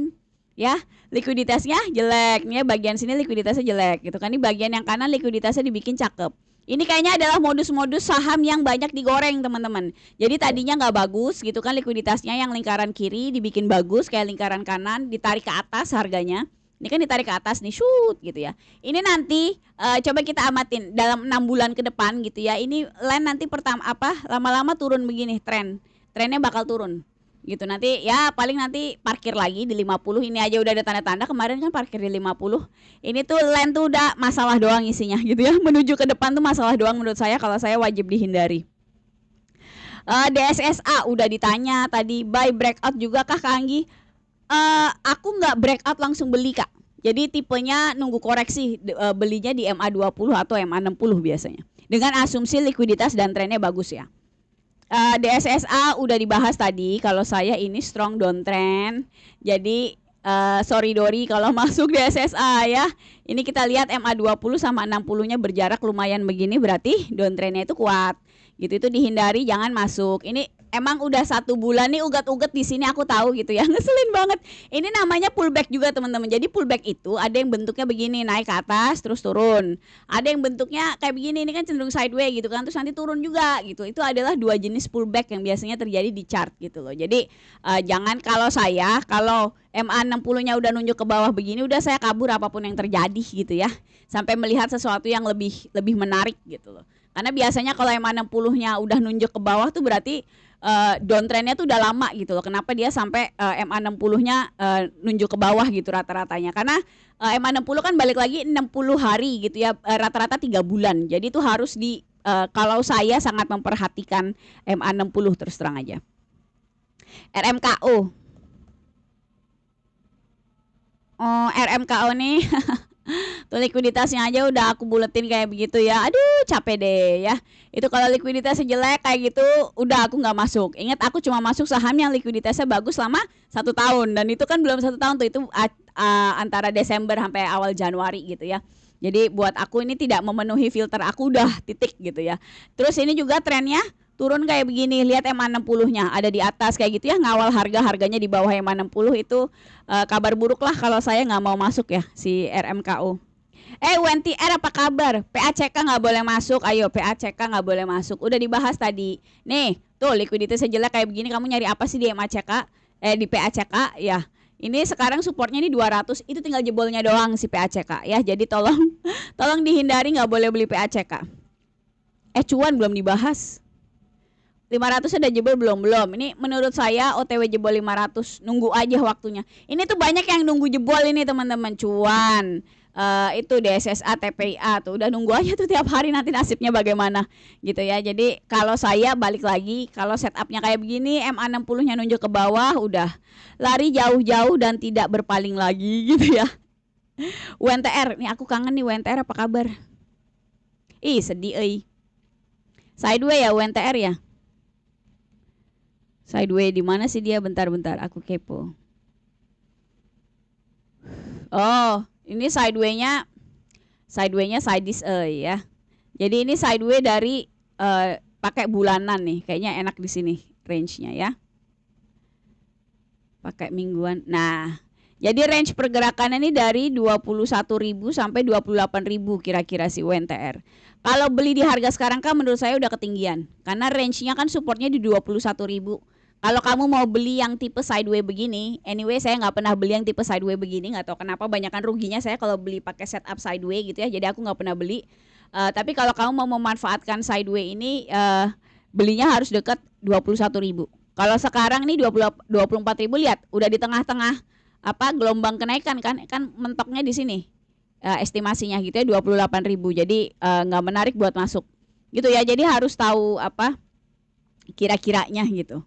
Ya, likuiditasnya jelek. Nih bagian sini likuiditasnya jelek gitu kan. Ini bagian yang kanan likuiditasnya dibikin cakep. Ini kayaknya adalah modus-modus saham yang banyak digoreng teman-teman. Jadi tadinya nggak bagus gitu kan likuiditasnya, yang lingkaran kiri dibikin bagus kayak lingkaran kanan, ditarik ke atas harganya. Ini kan ditarik ke atas nih, shoot gitu ya. Ini nanti coba kita amatin dalam 6 bulan ke depan gitu ya. Ini land nanti pertama lama-lama turun begini trennya bakal turun. Gitu nanti ya paling nanti parkir lagi di 50. Ini aja udah ada tanda-tanda kemarin kan parkir di 50. Ini tuh land tuh udah masalah doang isinya gitu ya. Menuju ke depan tuh masalah doang menurut saya, kalau saya wajib dihindari. DSSA udah ditanya tadi, buy breakout juga kah Kak Anggi? Aku nggak breakout langsung beli Kak. Jadi tipenya nunggu koreksi, belinya di MA20 atau MA60 biasanya. Dengan asumsi likuiditas dan trennya bagus ya. DSSA udah dibahas tadi, kalau saya ini strong downtrend. Jadi sorry Dori kalau masuk DSSA ya. Ini kita lihat MA20 sama 60-nya berjarak lumayan begini, berarti downtrendnya itu kuat. Gitu, itu dihindari, jangan masuk. Ini emang udah 1 bulan nih ugat-ugat di sini, aku tahu gitu ya. Ngeselin banget. Ini namanya pullback juga teman-teman. Jadi pullback itu ada yang bentuknya begini, naik ke atas terus turun. Ada yang bentuknya kayak begini, ini kan cenderung sideways gitu kan, terus nanti turun juga gitu. Itu adalah 2 jenis pullback yang biasanya terjadi di chart gitu loh. Jadi jangan, kalau MA60-nya udah nunjuk ke bawah begini, udah saya kabur apapun yang terjadi gitu ya. Sampai melihat sesuatu yang lebih menarik gitu loh. Karena biasanya kalau MA60-nya udah nunjuk ke bawah tuh berarti downtrendnya tuh udah lama gitu loh. Kenapa dia sampai MA60-nya nunjuk ke bawah gitu rata-ratanya. Karena MA60 kan balik lagi 60 hari gitu ya, rata-rata 3 bulan. Jadi itu harus kalau saya sangat memperhatikan MA60 terus terang aja. RMKO. RMKO nih tuh likuiditasnya aja udah aku buletin kayak begitu ya. Aduh capek deh ya. Itu kalau likuiditasnya jelek kayak gitu udah aku nggak masuk. Ingat, aku cuma masuk saham yang likuiditasnya bagus selama 1 tahun. Dan itu kan belum 1 tahun tuh, itu antara Desember sampai awal Januari gitu ya. Jadi buat aku ini tidak memenuhi filter, aku udah titik gitu ya. Terus ini juga trennya turun kayak begini, lihat MA60-nya ada di atas kayak gitu ya, ngawal harganya di bawah MA60 itu kabar buruk lah kalau saya nggak mau masuk ya si RMKO. UNTR apa kabar? PACK nggak boleh masuk, ayo PACK nggak boleh masuk, udah dibahas tadi. Nih tuh likuiditasnya jelek kayak begini, kamu nyari apa sih di MACK? Di PACK ya. Ini sekarang supportnya ini 200, itu tinggal jebolnya doang si PACK ya. Jadi tolong dihindari, nggak boleh beli PACK. Cuan belum dibahas. 500 udah jebol belum? Ini menurut saya OTW jebol 500, nunggu aja waktunya. Ini tuh banyak yang nunggu jebol ini teman-teman. Cuan, itu DSSA, TPIA tuh udah nunggu aja tuh tiap hari, nanti nasibnya bagaimana gitu ya. Jadi kalau saya balik lagi, kalau setupnya kayak begini, MA60-nya nunjuk ke bawah, udah lari jauh-jauh dan tidak berpaling lagi gitu ya. UNTR, nih aku kangen nih UNTR, apa kabar? Ih sedih sideways ya UNTR ya. Sideways di mana sih dia? Bentar aku kepo. Oh, ini sideways-nya sideways ya. Jadi ini sideways dari pakai bulanan nih. Kayaknya enak di sini range-nya ya. Pakai mingguan. Nah, jadi range pergerakannya ini dari 21.000 sampai 28.000 kira-kira si UNTR. Kalau beli di harga sekarang kan menurut saya udah ketinggian. Karena range-nya kan supportnya di 21.000 Kalau kamu mau beli yang tipe sideway begini, anyway saya nggak pernah beli yang tipe sideway begini, nggak tahu kenapa banyakan ruginya saya kalau beli pakai setup sideway gitu ya. Jadi aku nggak pernah beli. Tapi kalau kamu mau memanfaatkan sideway ini, belinya harus dekat 21.000. Kalau sekarang nih 24.000, lihat udah di tengah-tengah apa gelombang kenaikan kan mentoknya di sini. Estimasinya gitu ya 28.000. Jadi nggak menarik buat masuk. Gitu ya. Jadi harus tahu apa kira-kiranya gitu.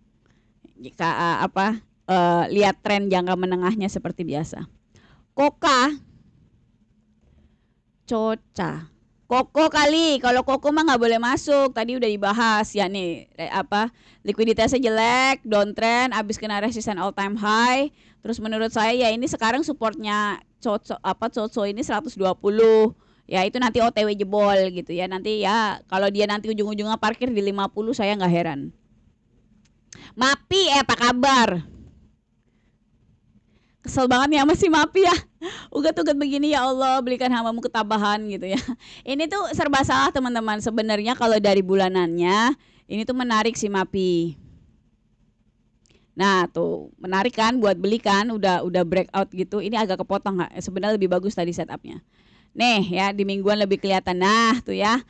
Jika lihat tren jangka menengahnya seperti biasa. Koka, Coca, Koko kali. Kalau Koko mah nggak boleh masuk. Tadi udah dibahas ya nih likuiditasnya jelek, downtrend, abis kena resisten all time high. Terus menurut saya ya ini sekarang supportnya Coco ini 120. Ya itu nanti OTW jebol gitu ya. Nanti ya kalau dia nanti ujung-ujungnya parkir di 50 saya nggak heran. Mapi apa kabar? Kesel banget nih sama si Mapi ya. Ugat-ugat begini, ya Allah belikan hamamu ketabahan gitu ya. Ini tuh serba salah teman-teman. Sebenarnya kalau dari bulanannya ini tuh menarik si Mapi. Nah tuh menarik kan buat beli kan, udah breakout gitu. Ini agak kepotong, sebenarnya lebih bagus tadi setupnya. Nih ya di mingguan lebih kelihatan. Nah tuh ya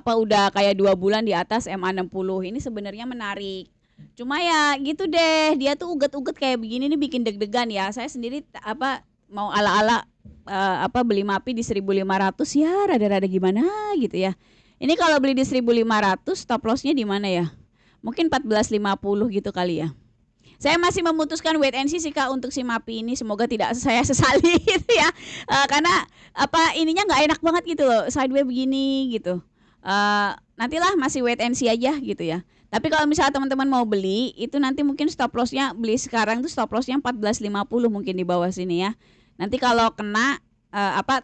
udah kayak 2 bulan di atas MA60. Ini sebenarnya menarik. Cuma ya gitu deh, dia tuh uget-uget kayak begini nih bikin deg-degan ya. Saya sendiri mau ala-ala beli Mapi di 1.500 ya rada-rada gimana gitu ya. Ini kalau beli di 1.500 stop lossnya di mana ya? Mungkin 14.50 gitu kali ya. Saya masih memutuskan wait and see sih Kak untuk si Mapi ini, semoga tidak saya sesali gitu ya. Karena ininya nggak enak banget gitu loh, sideway begini gitu. Nantilah masih wait and see aja gitu ya. Tapi kalau misalnya teman-teman mau beli, itu nanti mungkin stop lossnya beli sekarang tuh stop lossnya 14.50 mungkin di bawah sini ya. Nanti kalau kena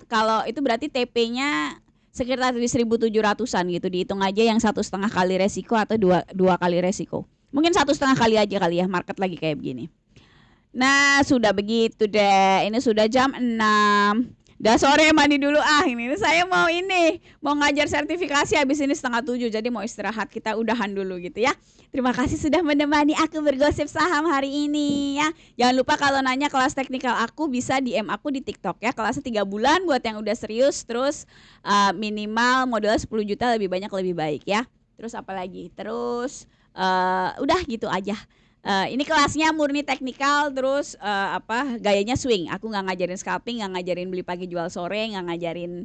kalau itu berarti TP-nya sekitar di 1.700-an gitu. Dihitung aja yang 1,5 kali resiko atau dua kali resiko. Mungkin 1,5 kali aja kali ya market lagi kayak begini. Nah sudah begitu deh. Ini sudah jam 6. Udah sore mandi dulu ini saya mau ngajar sertifikasi habis ini 6:30 jadi mau istirahat, kita udahan dulu gitu ya. Terima kasih sudah menemani aku bergosip saham hari ini ya. Jangan lupa kalau nanya kelas teknikal aku bisa DM aku di TikTok ya. Kelasnya 3 bulan buat yang udah serius, terus minimal modal 10 juta, lebih banyak lebih baik ya. Terus apa lagi? Terus udah gitu aja. Ini kelasnya murni teknikal, terus gayanya swing. Aku nggak ngajarin scalping, nggak ngajarin beli pagi jual sore, nggak ngajarin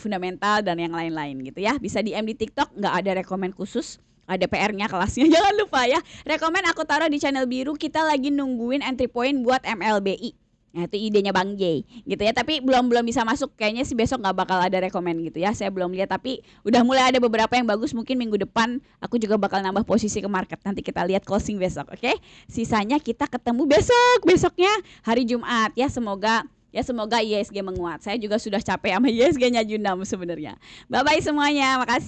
fundamental dan yang lain-lain gitu ya. Bisa DM di TikTok, nggak ada rekomen khusus, ada PR-nya kelasnya. Jangan lupa ya. Rekomen aku taruh di channel biru. Kita lagi nungguin entry point buat MLBI. Nah itu idenya Bang J gitu ya, tapi belum bisa masuk, kayaknya sih besok nggak bakal ada rekomen gitu ya, saya belum lihat, tapi udah mulai ada beberapa yang bagus. Mungkin minggu depan aku juga bakal nambah posisi ke market, nanti kita lihat closing besok. Oke? Sisanya kita ketemu besoknya hari Jumat ya, semoga ISG menguat. Saya juga sudah capek sama ISG-nya Junam sebenarnya. Bye bye semuanya, makasih.